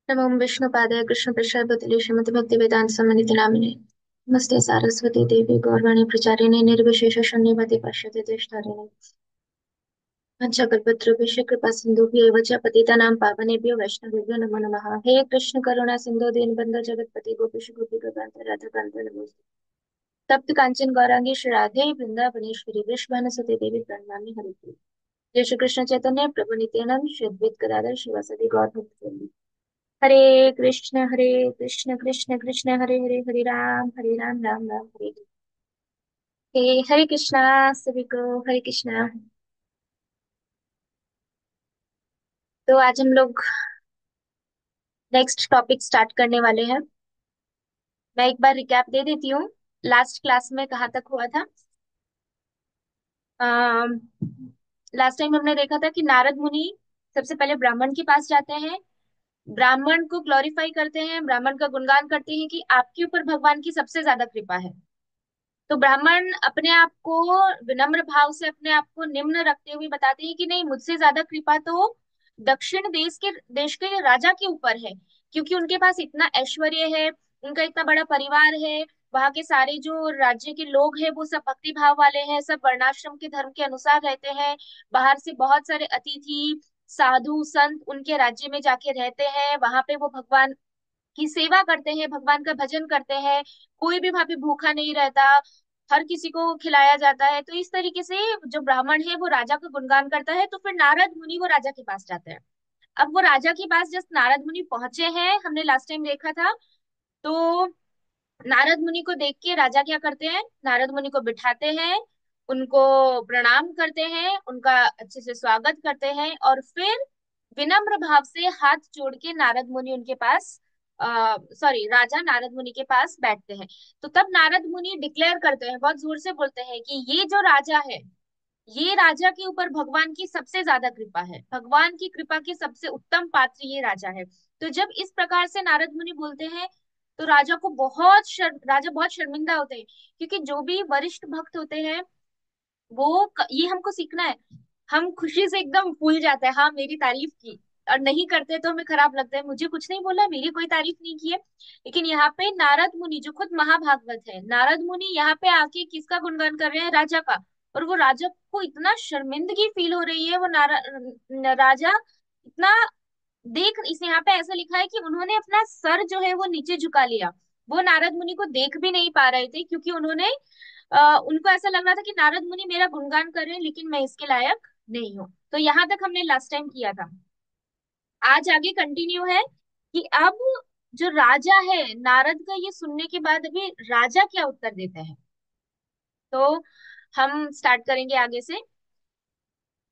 नमो विष्णुपादाय कृष्णपृष्ठाय श्रीमति भक्ति वेदांत समन्वित नामिने नमस्ते सारस्वती देवी गौरवाणी प्रचारिणे निर्विशेष शून्यवादी पाश्चात्य देशतारिणे पंचकल्पतरुभ्यश्च कृपा सिन्धुभ्येव च पतितानां पावनेभ्यो वैष्णवेभ्यो नमो नमः। हे कृष्ण करुणा सिन्धु दीनबन्धु जगत्पति गोपीश गोपिकान्त राधाकान्त नमोस्तुते। तप्त कांचन गौरांगी श्री राधे वृंदावनेश्वरी वृषभानुसुते देवी प्रणमामि हरिप्रिय। जय श्री कृष्ण चैतन्य प्रभु नित्यानंद श्री अद्वैत गदाधर शिवासादि गौर भक्त हरे कृष्ण कृष्ण कृष्ण हरे हरे, हरे राम राम राम हरे हरे। हरे कृष्णा सभी को। हरे कृष्णा। तो आज हम लोग नेक्स्ट टॉपिक स्टार्ट करने वाले हैं। मैं एक बार रिकैप दे देती हूँ। लास्ट क्लास में कहाँ तक हुआ था। लास्ट टाइम हमने देखा था कि नारद मुनि सबसे पहले ब्राह्मण के पास जाते हैं, ब्राह्मण को ग्लोरीफाई करते हैं, ब्राह्मण का गुणगान करते हैं कि आपके ऊपर भगवान की सबसे ज्यादा कृपा है। तो ब्राह्मण अपने आप को विनम्र भाव से अपने आप को निम्न रखते हुए बताते हैं कि नहीं, मुझसे ज्यादा कृपा तो दक्षिण देश के राजा के ऊपर है, क्योंकि उनके पास इतना ऐश्वर्य है, उनका इतना बड़ा परिवार है। वहां के सारे जो राज्य के लोग हैं वो सब भक्ति भाव वाले हैं, सब वर्णाश्रम के धर्म के अनुसार रहते हैं। बाहर से बहुत सारे अतिथि साधु संत उनके राज्य में जाके रहते हैं, वहां पे वो भगवान की सेवा करते हैं, भगवान का भजन करते हैं। कोई भी वहां पे भूखा नहीं रहता, हर किसी को खिलाया जाता है। तो इस तरीके से जो ब्राह्मण है वो राजा का गुणगान करता है। तो फिर नारद मुनि वो राजा के पास जाते हैं। अब वो राजा के पास जस्ट नारद मुनि पहुंचे हैं, हमने लास्ट टाइम देखा था। तो नारद मुनि को देख के राजा क्या करते हैं, नारद मुनि को बिठाते हैं, उनको प्रणाम करते हैं, उनका अच्छे से स्वागत करते हैं, और फिर विनम्र भाव से हाथ जोड़ के नारद मुनि उनके पास सॉरी राजा नारद मुनि के पास बैठते हैं। तो तब नारद मुनि डिक्लेयर करते हैं, बहुत जोर से बोलते हैं कि ये जो राजा है, ये राजा के ऊपर भगवान की सबसे ज्यादा कृपा है, भगवान की कृपा के सबसे उत्तम पात्र ये राजा है। तो जब इस प्रकार से नारद मुनि बोलते हैं तो राजा बहुत शर्मिंदा होते हैं, क्योंकि जो भी वरिष्ठ भक्त होते हैं ये हमको सीखना है। हम खुशी से एकदम फूल जाते हैं, हाँ मेरी तारीफ की, और नहीं करते तो हमें खराब लगता है, मुझे कुछ नहीं बोला, मेरी कोई तारीफ नहीं की है। लेकिन यहाँ पे नारद मुनि जो खुद महाभागवत है, नारद मुनि यहाँ पे आके किसका गुणगान कर रहे हैं, राजा का। और वो राजा को इतना शर्मिंदगी फील हो रही है, वो राजा इतना देख, इस यहाँ पे ऐसा लिखा है कि उन्होंने अपना सर जो है वो नीचे झुका लिया। वो नारद मुनि को देख भी नहीं पा रहे थे, क्योंकि उनको ऐसा लग रहा था कि नारद मुनि मेरा गुणगान कर रहे हैं लेकिन मैं इसके लायक नहीं हूँ। तो यहाँ तक हमने लास्ट टाइम किया था। आज आगे कंटिन्यू है कि अब जो राजा है, नारद का ये सुनने के बाद अभी राजा क्या उत्तर देते हैं। तो हम स्टार्ट करेंगे आगे से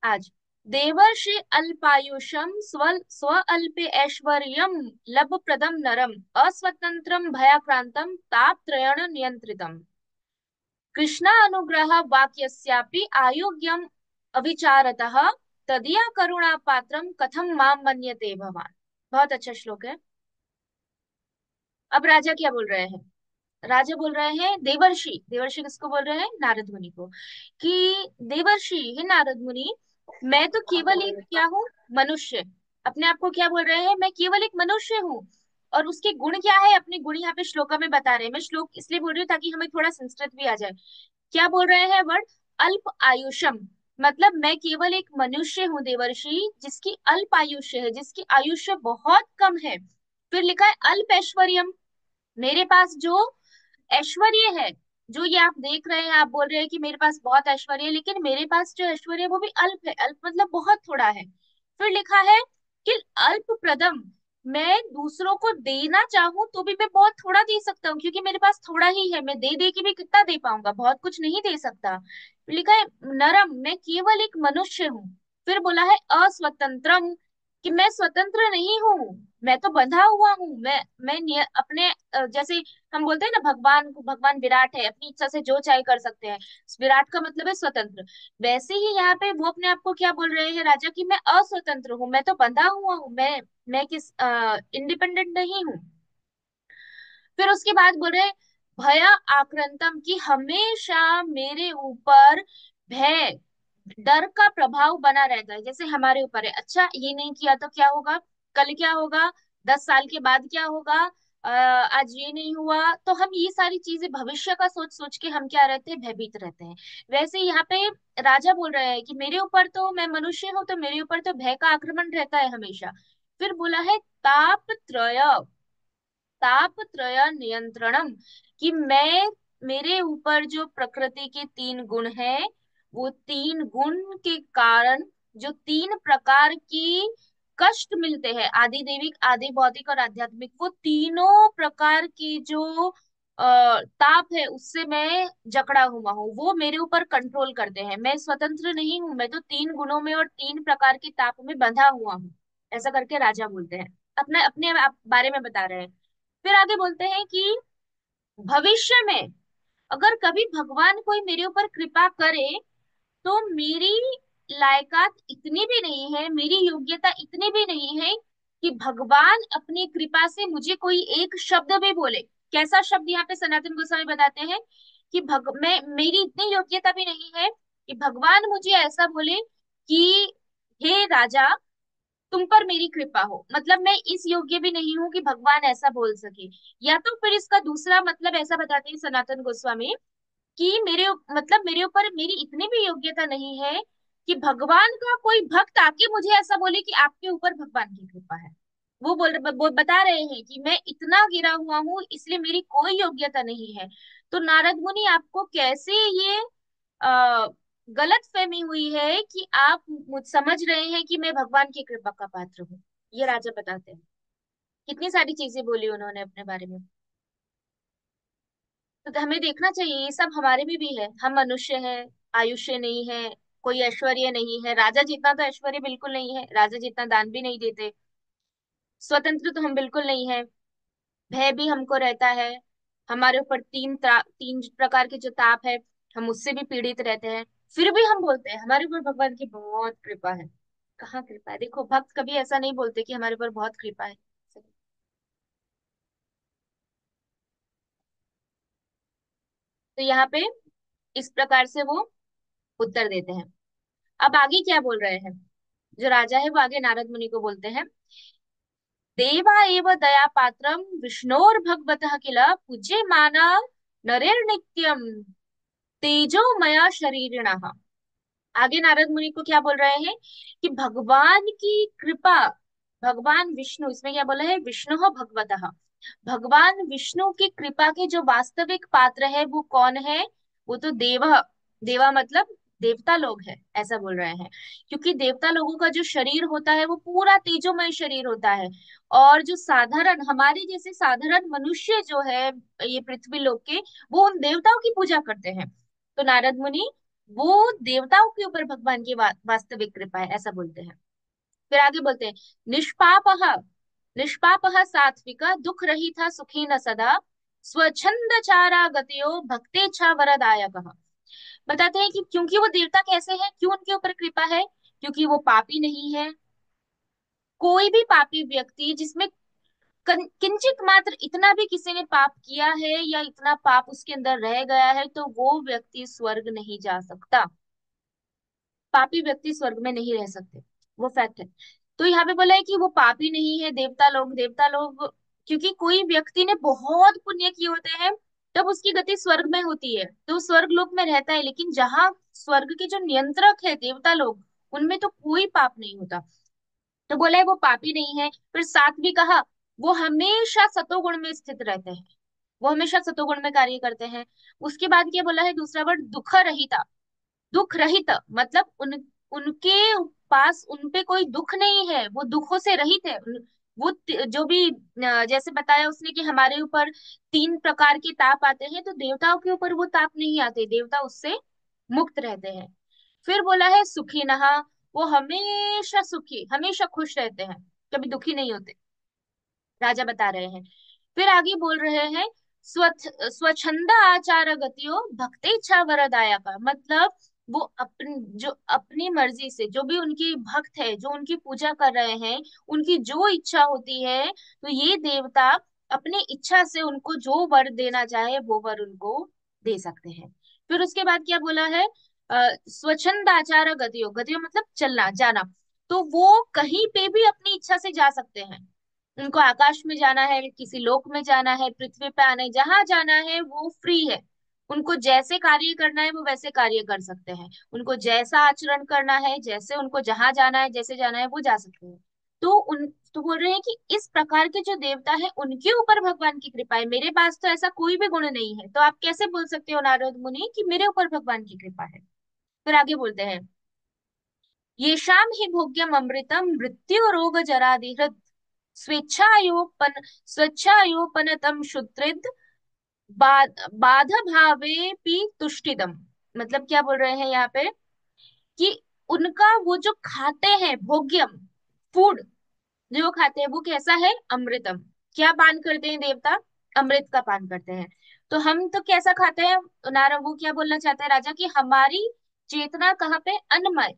आज। देवर्षि अल्पायुषम स्व अल्पे ऐश्वर्यम लभ प्रदम नरम अस्वतंत्रम भयाक्रांतम तापत्रयण नियंत्रितम कृष्णा अनुग्रह वाक्यस्यापि आयोग्यम अविचारतः तदीय करुणा पात्रम कथम माम मन्यते भवान। बहुत अच्छा श्लोक है। अब राजा क्या बोल रहे हैं, राजा बोल रहे हैं, देवर्षि, देवर्षि किसको बोल रहे हैं, नारद मुनि को, कि देवर्षि हे नारद मुनि, मैं तो केवल एक क्या हूँ, मनुष्य। अपने आप को क्या बोल रहे हैं, मैं केवल एक मनुष्य हूँ। और उसके गुण क्या है, अपने गुण यहाँ पे श्लोका में बता रहे हैं। मैं श्लोक इसलिए बोल रही हूँ ताकि हमें थोड़ा संस्कृत भी आ जाए। क्या बोल रहे हैं वर्ड, अल्प आयुषम, मतलब मैं केवल एक मनुष्य हूँ देवर्षि जिसकी अल्प आयुष्य है, जिसकी आयुष्य बहुत कम है। फिर लिखा है अल्प ऐश्वर्यम, मेरे पास जो ऐश्वर्य है, जो ये आप देख रहे हैं, आप बोल रहे हैं कि मेरे पास बहुत ऐश्वर्य है, लेकिन मेरे पास जो ऐश्वर्य है वो भी अल्प है, अल्प मतलब बहुत थोड़ा है। फिर लिखा है कि अल्प प्रदम, मैं दूसरों को देना चाहूं तो भी मैं बहुत थोड़ा दे सकता हूँ, क्योंकि मेरे पास थोड़ा ही है, मैं दे दे के भी कितना दे पाऊंगा, बहुत कुछ नहीं दे सकता। फिर लिखा है नरम, मैं केवल एक मनुष्य हूँ। फिर बोला है अस्वतंत्रम, कि मैं स्वतंत्र नहीं हूँ, मैं तो बंधा हुआ हूँ। अपने जैसे हम बोलते हैं ना, भगवान को, भगवान विराट है, अपनी इच्छा से जो चाहे कर सकते हैं। विराट का मतलब है स्वतंत्र। वैसे ही यहाँ पे वो अपने आप को क्या बोल रहे हैं राजा, की मैं अस्वतंत्र हूँ, मैं तो बंधा हुआ हूँ, मैं किस इंडिपेंडेंट नहीं हूँ। फिर उसके बाद बोल रहे भया आक्रांतम, की हमेशा मेरे ऊपर भय, डर का प्रभाव बना रहता है, जैसे हमारे ऊपर है। अच्छा ये नहीं किया तो क्या होगा, कल क्या होगा, 10 साल के बाद क्या होगा, आज ये नहीं हुआ, तो हम ये सारी चीजें भविष्य का सोच सोच के हम क्या रहते हैं, भयभीत रहते हैं। वैसे यहाँ पे राजा बोल रहे हैं कि मेरे ऊपर तो, मैं मनुष्य हूं तो मेरे ऊपर तो भय का आक्रमण रहता है हमेशा। फिर बोला है तापत्रय, तापत्रय नियंत्रणम, कि मैं, मेरे ऊपर जो प्रकृति के 3 गुण हैं, वो 3 गुण के कारण जो 3 प्रकार की कष्ट मिलते हैं, आदि देविक, आदि भौतिक और आध्यात्मिक, वो तीनों प्रकार की जो ताप है उससे मैं जकड़ा हुआ हूँ, वो मेरे ऊपर कंट्रोल करते हैं। मैं स्वतंत्र नहीं हूँ, मैं तो 3 गुणों में और 3 प्रकार की ताप में बंधा हुआ हूँ। ऐसा करके राजा बोलते हैं, अपने अपने आप बारे में बता रहे हैं। फिर आगे बोलते हैं कि भविष्य में अगर कभी भगवान कोई मेरे ऊपर कृपा करे, तो मेरी लायकात इतनी भी नहीं है, मेरी योग्यता इतनी भी नहीं है कि भगवान अपनी कृपा से मुझे कोई एक शब्द भी बोले। कैसा शब्द, यहाँ पे सनातन गोस्वामी बताते हैं कि मैं, मेरी इतनी योग्यता भी नहीं है कि भगवान मुझे ऐसा बोले कि हे राजा, तुम पर मेरी कृपा हो। मतलब मैं इस योग्य भी नहीं हूं कि भगवान ऐसा बोल सके। या तो फिर इसका दूसरा मतलब ऐसा बताते हैं सनातन गोस्वामी कि मतलब मेरे ऊपर मेरी इतनी भी योग्यता नहीं है कि भगवान का कोई भक्त आके मुझे ऐसा बोले कि आपके ऊपर भगवान की कृपा है। वो बता रहे हैं कि मैं इतना गिरा हुआ हूँ, इसलिए मेरी कोई योग्यता नहीं है। तो नारद मुनि, आपको कैसे ये आ, गलत फहमी हुई है कि आप मुझ समझ रहे हैं कि मैं भगवान की कृपा का पात्र हूँ। ये राजा बताते हैं। कितनी सारी चीजें बोली उन्होंने अपने बारे में। तो हमें देखना चाहिए, ये सब हमारे में भी है। हम मनुष्य हैं, आयुष्य नहीं है, कोई ऐश्वर्य नहीं है, राजा जितना तो ऐश्वर्य बिल्कुल नहीं है, राजा जितना दान भी नहीं देते, स्वतंत्र तो हम बिल्कुल नहीं है, भय भी हमको रहता है, हमारे ऊपर 3 प्रकार के जो ताप है, हम उससे भी पीड़ित रहते हैं। फिर भी हम बोलते हैं हमारे ऊपर भगवान की बहुत कृपा है। कहाँ कृपा है? देखो, भक्त कभी ऐसा नहीं बोलते कि हमारे ऊपर बहुत कृपा है। तो यहाँ पे इस प्रकार से वो उत्तर देते हैं। अब आगे क्या बोल रहे हैं, जो राजा है वो आगे नारद मुनि को बोलते हैं, देवा एव दया पात्रम विष्णोर्भगवतः किल पूज्य माना नरेर्नित्यम तेजोमय शरीरिणः। आगे नारद मुनि को क्या बोल रहे हैं कि भगवान की कृपा, भगवान विष्णु, इसमें क्या बोला है, विष्णु भगवतः, भगवान विष्णु की कृपा के जो वास्तविक पात्र है वो कौन है, वो तो देवा मतलब देवता लोग है, ऐसा बोल रहे हैं। क्योंकि देवता लोगों का जो शरीर होता है वो पूरा तेजोमय शरीर होता है, और जो साधारण हमारे जैसे साधारण मनुष्य जो है ये पृथ्वी लोक के, वो उन देवताओं की पूजा करते हैं। तो नारद मुनि, वो देवताओं के ऊपर भगवान की वास्तविक कृपा है, ऐसा बोलते हैं। फिर आगे बोलते हैं, निष्पापः निष्पापः सात्विक दुख रहित सुखी न सदा स्वच्छंद चारा गतयो भक्तेच्छा वरदायकः। बताते हैं कि क्योंकि वो देवता कैसे हैं, क्यों उनके ऊपर कृपा है, क्योंकि वो पापी नहीं है। कोई भी पापी व्यक्ति जिसमें किंचित मात्र इतना भी किसी ने पाप किया है या इतना पाप उसके अंदर रह गया है, तो वो व्यक्ति स्वर्ग नहीं जा सकता। पापी व्यक्ति स्वर्ग में नहीं रह सकते, वो फैक्ट है। तो यहाँ पे बोला है कि वो पापी नहीं है, देवता लोग क्योंकि कोई व्यक्ति ने बहुत पुण्य किए होते हैं, तब उसकी गति स्वर्ग में होती है, तो स्वर्ग लोक में रहता है। लेकिन जहाँ स्वर्ग के जो नियंत्रक है देवता लोग, उनमें तो कोई पाप नहीं होता। तो बोला है वो पापी नहीं है। फिर साथ भी कहा, वो हमेशा सतोगुण में स्थित रहते हैं, वो हमेशा सतोगुण में कार्य करते हैं। उसके बाद क्या बोला है, दूसरा वर्ड दुख रहित, दुख रहित मतलब उनके पास, उन पे कोई दुख नहीं है, वो दुखों से रहित है। जो भी जैसे बताया उसने कि हमारे ऊपर 3 प्रकार के ताप आते हैं, तो देवताओं के ऊपर वो ताप नहीं आते, देवता उससे मुक्त रहते हैं। फिर बोला है सुखी नहा, वो हमेशा सुखी, हमेशा खुश रहते हैं, कभी दुखी नहीं होते, राजा बता रहे हैं। फिर आगे बोल रहे हैं, स्वच्छंद आचार गतियो भक्ति इच्छा वरदायक, मतलब वो जो अपनी मर्जी से, जो भी उनकी भक्त है, जो उनकी पूजा कर रहे हैं, उनकी जो इच्छा होती है, तो ये देवता अपनी इच्छा से उनको जो वर देना चाहे वो वर उनको दे सकते हैं। फिर उसके बाद क्या बोला है, स्वच्छंद आचार गतियो, गतियो मतलब चलना जाना, तो वो कहीं पे भी अपनी इच्छा से जा सकते हैं। उनको आकाश में जाना है, किसी लोक में जाना है, पृथ्वी पे आना है, जहां जाना है वो फ्री है। उनको जैसे कार्य करना है वो वैसे कार्य कर सकते हैं। उनको जैसा आचरण करना है, जैसे उनको जहां जाना है, जैसे जाना है वो जा सकते हैं। तो उन तो बोल रहे हैं कि इस प्रकार के जो देवता है उनके ऊपर भगवान की कृपा है, मेरे पास तो ऐसा कोई भी गुण नहीं है, तो आप कैसे बोल सकते हो नारद मुनि कि मेरे ऊपर भगवान की कृपा है। फिर आगे बोलते हैं, येषाम ही भोग्यम अमृतम मृत्यु रोग जरादिहृत स्वेच्छायोपन स्वेच्छायोपनतम शुद्रिद बाध भावे पी तुष्टिदम। मतलब क्या बोल रहे हैं यहाँ पे कि उनका वो जो खाते हैं भोग्यम, फूड जो खाते हैं वो कैसा है, अमृतम। क्या पान करते हैं देवता, अमृत का पान करते हैं। तो हम तो कैसा खाते हैं, नारा वो क्या बोलना चाहते हैं राजा कि हमारी चेतना कहाँ पे, अन्नमय,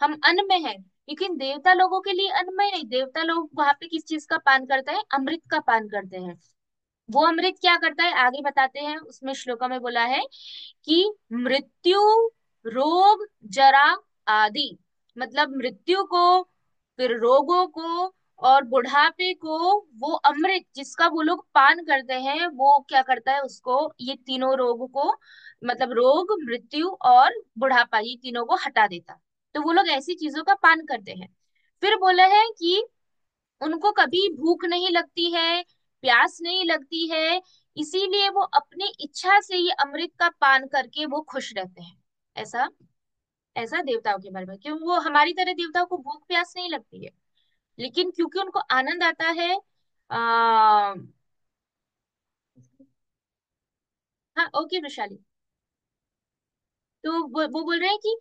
हम अन्न में है। लेकिन देवता लोगों के लिए अन्नमय नहीं, देवता लोग वहां पे किस चीज का पान करते हैं, अमृत का पान करते हैं। वो अमृत क्या करता है आगे बताते हैं, उसमें श्लोका में बोला है कि मृत्यु, रोग, जरा आदि, मतलब मृत्यु को, फिर रोगों को और बुढ़ापे को, वो अमृत जिसका वो लोग पान करते हैं वो क्या करता है उसको, ये तीनों रोग को, मतलब रोग, मृत्यु और बुढ़ापा, ये तीनों को हटा देता। तो वो लोग ऐसी चीजों का पान करते हैं। फिर बोला है कि उनको कभी भूख नहीं लगती है, प्यास नहीं लगती है, इसीलिए वो अपनी इच्छा से ये अमृत का पान करके वो खुश रहते हैं। ऐसा, ऐसा देवताओं के बारे में, क्यों वो हमारी तरह देवताओं को भूख प्यास नहीं लगती है, लेकिन क्योंकि उनको आनंद आता है। आ, हाँ ओके वैशाली। तो वो बोल रहे हैं कि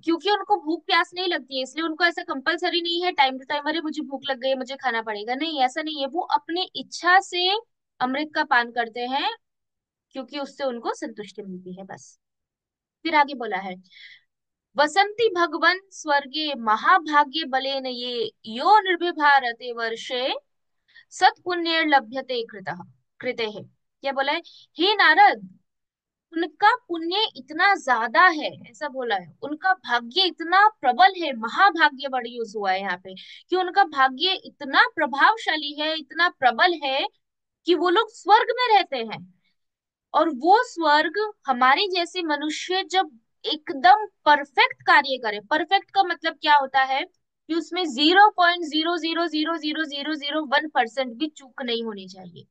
क्योंकि उनको भूख प्यास नहीं लगती है, इसलिए उनको ऐसा कंपलसरी नहीं है टाइम टू टाइम, अरे मुझे भूख लग गई है मुझे खाना पड़ेगा, नहीं ऐसा नहीं है, वो अपने इच्छा से अमृत का पान करते हैं, क्योंकि उससे उनको संतुष्टि मिलती है बस। फिर आगे बोला है, वसंती भगवन स्वर्गे महाभाग्य बलेन ये यो निर्विभारते वर्षे सत्पुण्य लभ्यते कृतः कृते है। क्या बोला है, हे नारद, उनका पुण्य इतना ज्यादा है, ऐसा बोला है, उनका भाग्य इतना प्रबल है, महाभाग्य वर्ड यूज हुआ है यहाँ पे, कि उनका भाग्य इतना प्रभावशाली है, इतना प्रबल है कि वो लोग स्वर्ग में रहते हैं। और वो स्वर्ग हमारे जैसे मनुष्य जब एकदम परफेक्ट कार्य करे, परफेक्ट का मतलब क्या होता है कि उसमें 0.0000001% भी चूक नहीं होनी चाहिए,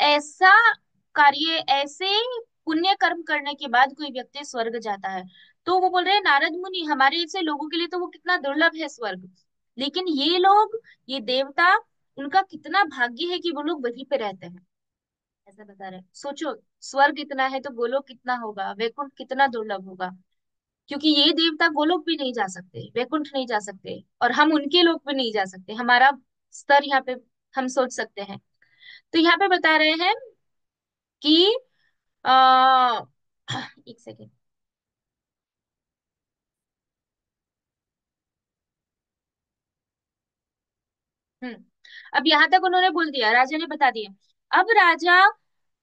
ऐसा कार्य, ऐसे पुण्य कर्म करने के बाद कोई व्यक्ति स्वर्ग जाता है। तो वो बोल रहे हैं नारद मुनि, हमारे जैसे लोगों के लिए तो वो कितना दुर्लभ है स्वर्ग, लेकिन ये लोग, ये देवता, उनका कितना भाग्य है कि वो लोग वहीं पे रहते हैं। ऐसा बता रहे हैं, सोचो, स्वर्ग कितना है तो गोलोक कितना होगा, वैकुंठ कितना दुर्लभ होगा। क्योंकि ये देवता गोलोक भी नहीं जा सकते, वैकुंठ नहीं जा सकते, और हम उनके लोक भी नहीं जा सकते, हमारा स्तर यहाँ पे हम सोच सकते हैं। तो यहाँ पे बता रहे हैं कि आ, एक सेकेंड। हम्म, अब यहाँ तक उन्होंने बोल दिया, राजा ने बता दिया। अब राजा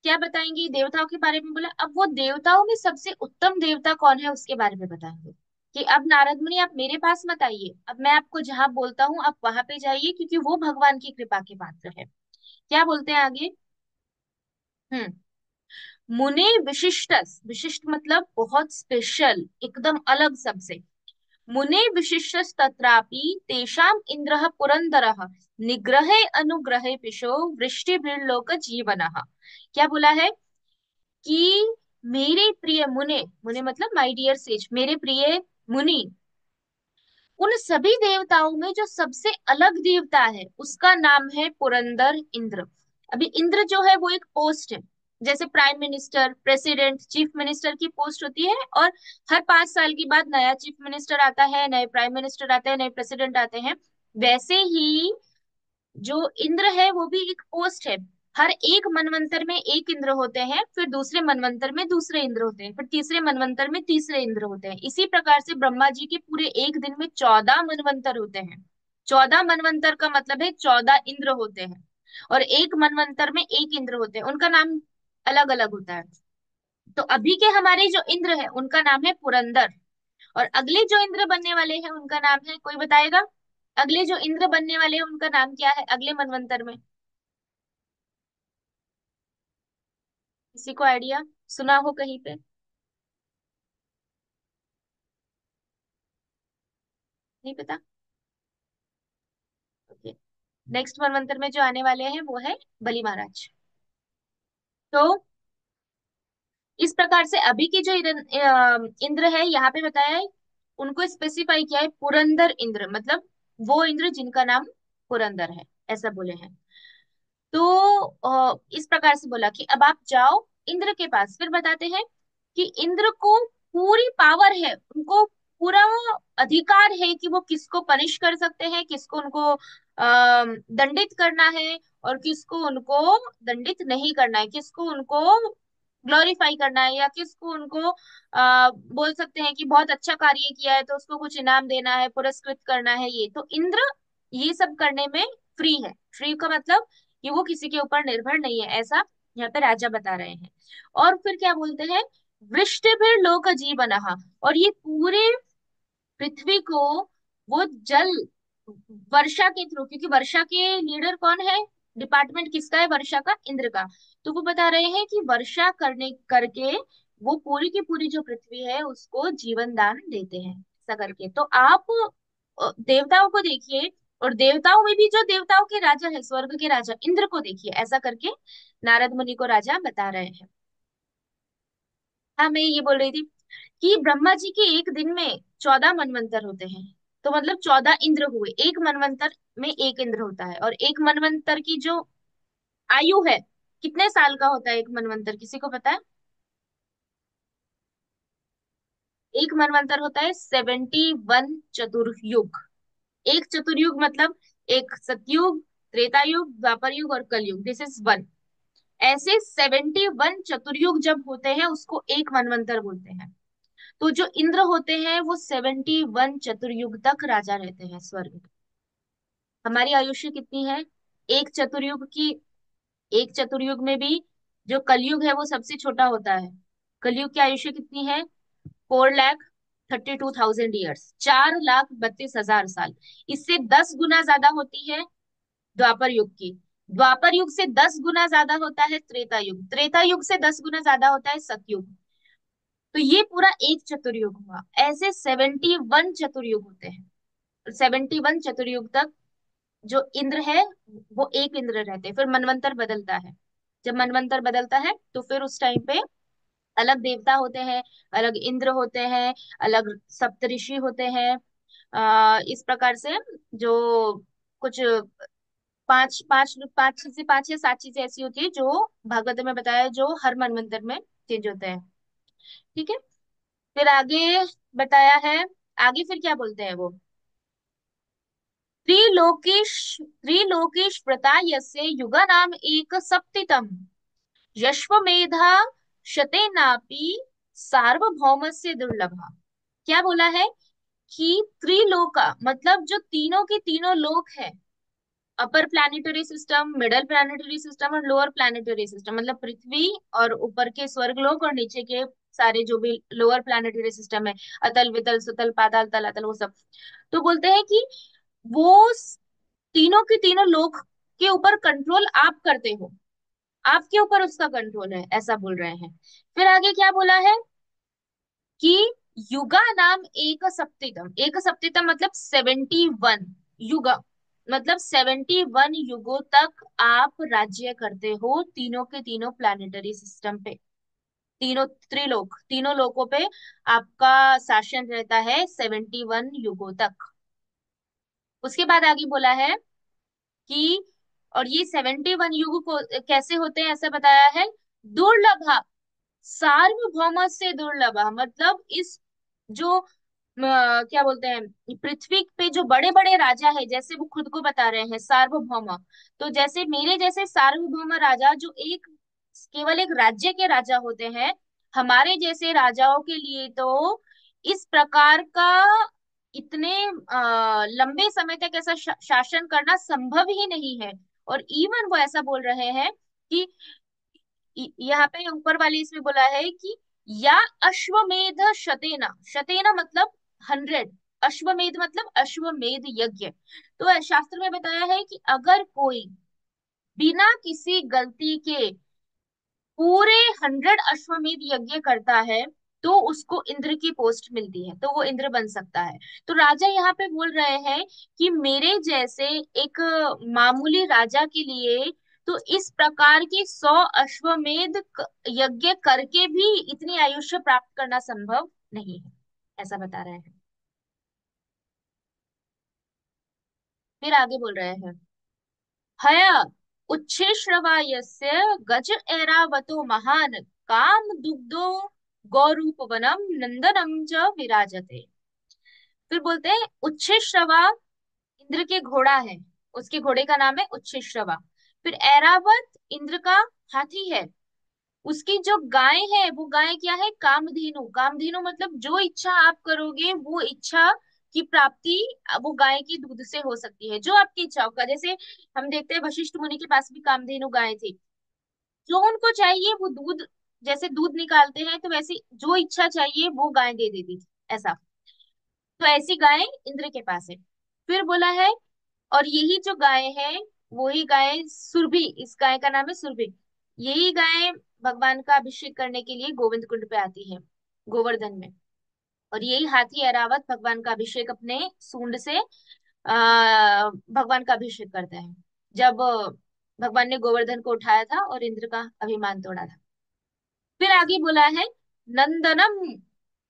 क्या बताएंगे, देवताओं के बारे में बोला, अब वो देवताओं में सबसे उत्तम देवता कौन है उसके बारे में बताएंगे। कि अब नारद मुनि आप मेरे पास मत आइए, अब मैं आपको जहां बोलता हूँ आप वहां पे जाइए, क्योंकि वो भगवान की कृपा के पात्र है। क्या बोलते हैं आगे। हम्म, मुने विशिष्ट, विशिष्ट मतलब बहुत स्पेशल, एकदम अलग सबसे। मुने विशिष्ट तत्रापि तेषाम इंद्रः पुरंदरः निग्रहे अनुग्रहे पिशो वृष्टिभिर्लोक जीवनः। क्या बोला है कि मेरे प्रिय मुने, मुने मतलब माय डियर सेज, मेरे प्रिय मुनि, उन सभी देवताओं में जो सबसे अलग देवता है उसका नाम है पुरंदर इंद्र। अभी इंद्र जो है वो एक पोस्ट है, जैसे prime minister, president, chief minister की पोस्ट होती है, और हर 5 साल के बाद नया चीफ मिनिस्टर आता है, नए प्राइम मिनिस्टर आते हैं, नए प्रेसिडेंट आते हैं। वैसे ही जो इंद्र है वो भी एक पोस्ट है। हर एक मनवंतर में एक इंद्र होते हैं, फिर दूसरे मनवंतर में दूसरे इंद्र होते हैं, फिर तीसरे मनवंतर में तीसरे इंद्र होते हैं। इसी प्रकार से ब्रह्मा जी के पूरे एक दिन में 14 मनवंतर होते हैं। 14 मनवंतर का मतलब है 14 इंद्र होते हैं, और एक मनवंतर में एक इंद्र होते हैं, उनका नाम अलग अलग होता है। तो अभी के हमारे जो इंद्र है उनका नाम है पुरंदर, और अगले जो इंद्र बनने वाले हैं उनका नाम है, कोई बताएगा, अगले जो इंद्र बनने वाले हैं उनका नाम क्या है अगले मनवंतर में? किसी को आइडिया, सुना हो कहीं पे? नहीं पता? ओके। नेक्स्ट मनवंतर में जो आने वाले हैं वो है बलि महाराज। तो इस प्रकार से अभी की जो इंद्र है यहाँ पे बताया है, उनको स्पेसिफाई किया है पुरंदर इंद्र, मतलब वो इंद्र जिनका नाम पुरंदर है, ऐसा बोले हैं। तो इस प्रकार से बोला कि अब आप जाओ इंद्र के पास, फिर बताते हैं कि इंद्र को पूरी पावर है, उनको पूरा अधिकार है कि वो किसको पनिश कर सकते हैं, किसको उनको दंडित करना है, और किसको उनको दंडित नहीं करना है, किसको उनको ग्लोरीफाई करना है, या किसको उनको बोल सकते हैं कि बहुत अच्छा कार्य किया है तो उसको कुछ इनाम देना है, पुरस्कृत करना है। ये तो इंद्र ये सब करने में फ्री है। फ्री का मतलब कि वो किसी के ऊपर निर्भर नहीं है, ऐसा यहाँ पे राजा बता रहे हैं। और फिर क्या बोलते हैं, वृष्टि फिर लोक जीवनः, और ये पूरे पृथ्वी को वो जल वर्षा के थ्रू, क्योंकि वर्षा के लीडर कौन है, डिपार्टमेंट किसका है वर्षा का, इंद्र का। तो वो बता रहे हैं कि वर्षा करने करके वो पूरी की पूरी जो पृथ्वी है उसको जीवन दान देते हैं, ऐसा करके। तो आप देवताओं को देखिए, और देवताओं में भी जो देवताओं के राजा है, स्वर्ग के राजा इंद्र को देखिए, ऐसा करके नारद मुनि को राजा बता रहे हैं। हाँ, मैं ये बोल रही थी कि ब्रह्मा जी के एक दिन में 14 मनवंतर होते हैं। तो मतलब 14 इंद्र हुए, एक मनवंतर में एक इंद्र होता है। और एक मनवंतर की जो आयु है, कितने साल का होता है एक मनवंतर, किसी को पता है? एक मनवंतर होता है 71 चतुर्युग। एक चतुर्युग मतलब एक सतयुग, त्रेता युग, द्वापर युग और कलयुग, दिस इज वन। ऐसे 71 चतुर्युग जब होते हैं उसको एक मनवंतर बोलते हैं। तो जो इंद्र होते हैं वो 71 चतुर्युग तक राजा रहते हैं स्वर्ग में। हमारी आयुष्य कितनी है एक चतुर्युग की? एक चतुर्युग में भी जो कलयुग है वो सबसे छोटा होता है। कलयुग की आयुष्य कितनी है? 4,32,000 ईयर्स, 4,32,000 साल। इससे 10 गुना ज्यादा होती है द्वापर युग की। द्वापर युग से 10 गुना ज्यादा होता है त्रेता युग, त्रेता युग से 10 गुना ज्यादा होता है सतयुग। तो ये पूरा एक चतुर्युग हुआ। ऐसे 71 चतुर्युग होते हैं। 71 चतुर्युग तक जो इंद्र है वो एक इंद्र रहते हैं। फिर मनवंतर बदलता है। जब मनवंतर बदलता है तो फिर उस टाइम पे अलग देवता होते हैं, अलग इंद्र होते हैं, अलग सप्तऋषि होते हैं। इस प्रकार से जो कुछ पांच पांच पांच या सात चीजें ऐसी होती है जो भागवत में बताया है, जो हर मनवंतर में चेंज होते हैं। ठीक है। फिर आगे बताया है, आगे फिर क्या बोलते हैं वो, त्रिलोकेश, त्रिलोकेश व्रता यस्य युगा नाम एक सप्तितम यश्वमेधा शतेनापि सार्वभौमस्य दुर्लभा। क्या बोला है कि त्रिलोका मतलब जो तीनों के तीनों लोक है, upper planetary system, middle planetary system और लोअर प्लैनेटरी सिस्टम, मतलब पृथ्वी और ऊपर के स्वर्ग लोक और नीचे के सारे जो भी लोअर प्लैनेटरी सिस्टम है, अतल वितल सुतल पाताल तल अतल, वो सब। तो बोलते हैं कि वो तीनों के तीनों लोक के ऊपर कंट्रोल आप करते हो, आपके ऊपर उसका कंट्रोल है, ऐसा बोल रहे हैं। फिर आगे क्या बोला है कि युगा नाम एक सप्तितम, एक सप्तितम मतलब 71 युग, मतलब 71 युगों तक आप राज्य करते हो तीनों के तीनों प्लैनेटरी सिस्टम पे, तीनों त्रिलोक, तीनों लोकों पे आपका शासन रहता है 71 युगों तक। उसके बाद आगे बोला है कि और ये 71 युग को कैसे होते हैं ऐसा बताया है, दुर्लभ, सार्वभौम से दुर्लभ, मतलब इस जो क्या बोलते हैं पृथ्वी पे जो बड़े बड़े राजा है, जैसे वो खुद को बता रहे हैं सार्वभौम, तो जैसे मेरे जैसे सार्वभौम राजा जो एक केवल एक राज्य के राजा होते हैं, हमारे जैसे राजाओं के लिए तो इस प्रकार का इतने लंबे समय तक ऐसा शासन करना संभव ही नहीं है। और इवन वो ऐसा बोल रहे हैं कि यहाँ पे ऊपर वाले इसमें बोला है कि या अश्वमेध शतेना, शतेना मतलब 100, अश्वमेध मतलब अश्वमेध यज्ञ। तो शास्त्र में बताया है कि अगर कोई बिना किसी गलती के पूरे 100 अश्वमेध यज्ञ करता है तो उसको इंद्र की पोस्ट मिलती है, तो वो इंद्र बन सकता है। तो राजा यहाँ पे बोल रहे हैं कि मेरे जैसे एक मामूली राजा के लिए तो इस प्रकार की 100 अश्वमेध यज्ञ करके भी इतनी आयुष्य प्राप्त करना संभव नहीं है, ऐसा बता रहे हैं। फिर आगे बोल रहे हैं, हय उच्छ्रेश्रवा यस्य गज ऐरावतो महान काम दुग्धो गौरूप वनम नंदनम च विराजते। फिर बोलते हैं उच्छ्रेश्रवा इंद्र के घोड़ा है, उसके घोड़े का नाम है उच्छ्रेश्रवा। फिर ऐरावत इंद्र का हाथी है। उसकी जो गाय है वो गाय क्या है, कामधेनु। कामधेनु मतलब जो इच्छा आप करोगे वो इच्छा की प्राप्ति वो गाय की दूध से हो सकती है, जो आपकी इच्छा होगा। जैसे हम देखते हैं वशिष्ठ मुनि के पास भी कामधेनु गाय थी, जो उनको चाहिए वो दूध, जैसे दूध निकालते हैं तो वैसे जो इच्छा चाहिए वो गाय दे देती थी, ऐसा। तो ऐसी गाय इंद्र के पास है। फिर बोला है, और यही जो गाय है वही गाय सुरभि, इस गाय का नाम है सुरभि। यही गाय भगवान का अभिषेक करने के लिए गोविंद कुंड पे आती है, गोवर्धन में। और यही हाथी ऐरावत भगवान का अभिषेक अपने सूंड से भगवान का अभिषेक करते हैं, जब भगवान ने गोवर्धन को उठाया था और इंद्र का अभिमान तोड़ा था। फिर आगे बोला है, नंदनम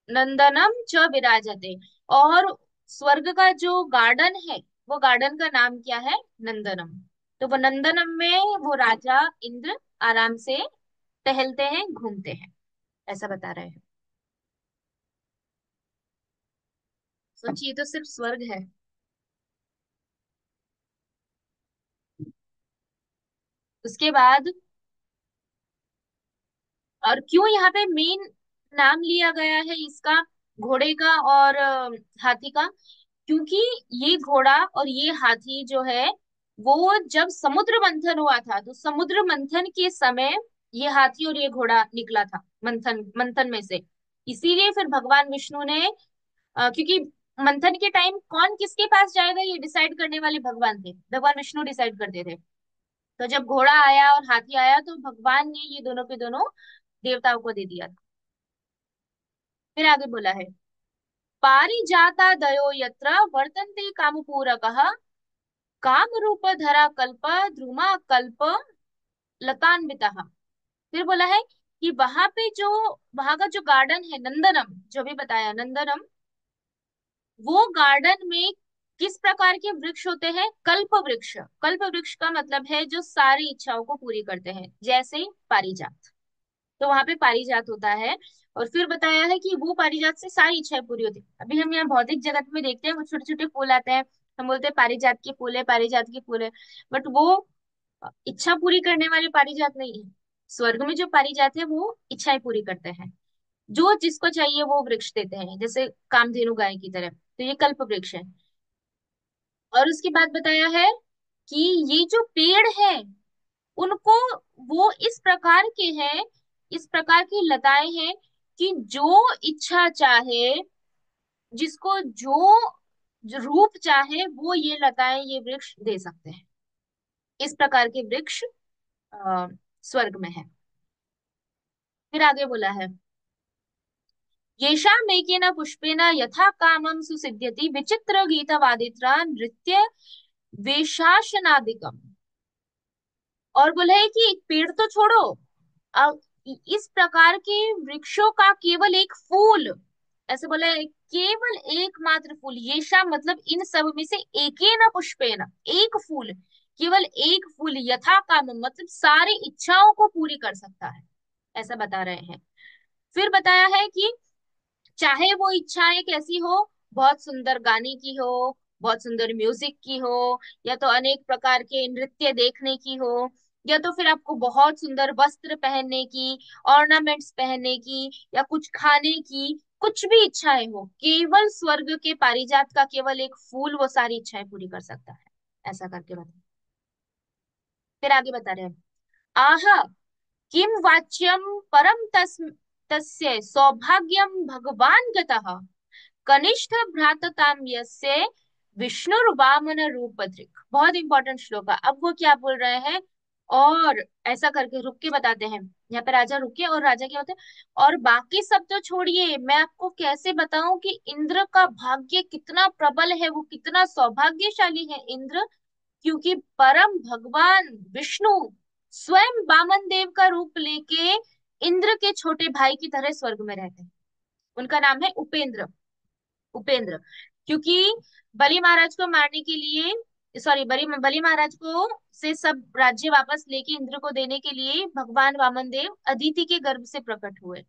नंदनम च विराजते। और स्वर्ग का जो गार्डन है वो गार्डन का नाम क्या है, नंदनम। तो वो नंदनम में वो राजा इंद्र आराम से टहलते हैं, घूमते हैं, ऐसा बता रहे हैं। सोचिए, तो सिर्फ स्वर्ग है। उसके बाद, और क्यों यहाँ पे मेन नाम लिया गया है इसका, घोड़े का और हाथी का, क्योंकि ये घोड़ा और ये हाथी जो है वो जब समुद्र मंथन हुआ था तो समुद्र मंथन के समय ये हाथी और ये घोड़ा निकला था मंथन मंथन में से। इसीलिए फिर भगवान विष्णु ने क्योंकि मंथन के टाइम कौन किसके पास जाएगा ये डिसाइड करने वाले भगवान थे, भगवान विष्णु डिसाइड करते थे। तो जब घोड़ा आया और हाथी आया तो भगवान ने ये दोनों के दोनों देवताओं को दे दिया था। फिर आगे बोला है, पारिजाता दयो यत्र वर्तन्ते कामपूरकः काम रूप धरा कल्प ध्रुमा कल्प लतान्वितः। फिर बोला है कि वहां पे जो वहां का जो गार्डन है नंदनम, जो भी बताया नंदनम, वो गार्डन में किस प्रकार के वृक्ष होते हैं, कल्प वृक्ष। कल्प वृक्ष का मतलब है जो सारी इच्छाओं को पूरी करते हैं, जैसे पारिजात। तो वहां पे पारिजात होता है। और फिर बताया है कि वो पारिजात से सारी इच्छाएं पूरी होती है। अभी हम यहाँ भौतिक जगत में देखते हैं वो छोटे छोटे फूल आते हैं, हम बोलते हैं पारिजात के फूल है, पारिजात के फूल है। बट वो इच्छा पूरी करने वाले पारिजात नहीं है। स्वर्ग में जो पारिजात है वो इच्छाएं पूरी करते हैं, जो जिसको चाहिए वो वृक्ष देते हैं, जैसे कामधेनु गाय की तरह। तो ये कल्प वृक्ष है। और उसके बाद बताया है कि ये जो पेड़ है उनको, वो इस प्रकार के हैं, इस प्रकार की लताएं हैं कि जो इच्छा चाहे, जिसको जो रूप चाहे वो ये लताएं ये वृक्ष दे सकते हैं। इस प्रकार के वृक्ष अ, स्वर्ग में है। फिर आगे बोला है, येषामेकेन पुष्पेन यथा कामं सुसिद्ध्यति विचित्र गीतवादित्रा नृत्य वेशासनादिकम। और बोला है कि एक पेड़ तो छोड़ो, अब इस प्रकार के वृक्षों का केवल एक फूल, ऐसे बोला है, केवल एकमात्र फूल, येषा मतलब इन सब में से एकेन पुष्पेन, एक फूल, केवल एक फूल, यथा काम मतलब सारी इच्छाओं को पूरी कर सकता है, ऐसा बता रहे हैं। फिर बताया है कि चाहे वो इच्छाएं कैसी हो, बहुत सुंदर गाने की हो, बहुत सुंदर म्यूजिक की हो, या तो अनेक प्रकार के नृत्य देखने की हो, या तो फिर आपको बहुत सुंदर वस्त्र पहनने की, ऑर्नामेंट्स पहनने की, या कुछ खाने की, कुछ भी इच्छाएं हो, केवल स्वर्ग के पारिजात का केवल एक फूल वो सारी इच्छाएं पूरी कर सकता है, ऐसा करके बता। फिर आगे बता रहे हैं, आह किम वाच्यम परम तस्य सौभाग्यम भगवान गतः कनिष्ठ भ्रातताम यस्य विष्णु वामन रूपधृक। बहुत इंपॉर्टेंट श्लोक है। अब वो क्या बोल रहे हैं, और ऐसा करके रुक के बताते हैं। यहाँ पे राजा रुके और राजा क्या होते हैं, और बाकी सब तो छोड़िए, मैं आपको कैसे बताऊं कि इंद्र का भाग्य कितना प्रबल है, वो कितना सौभाग्यशाली है इंद्र, क्योंकि परम भगवान विष्णु स्वयं वामन देव का रूप लेके इंद्र के छोटे भाई की तरह स्वर्ग में रहते हैं। उनका नाम है उपेंद्र। उपेंद्र, क्योंकि बलि महाराज को मारने के लिए, सॉरी, बलि बलि महाराज को से सब राज्य वापस लेके इंद्र को देने के लिए भगवान वामन देव अदिति के गर्भ से प्रकट हुए।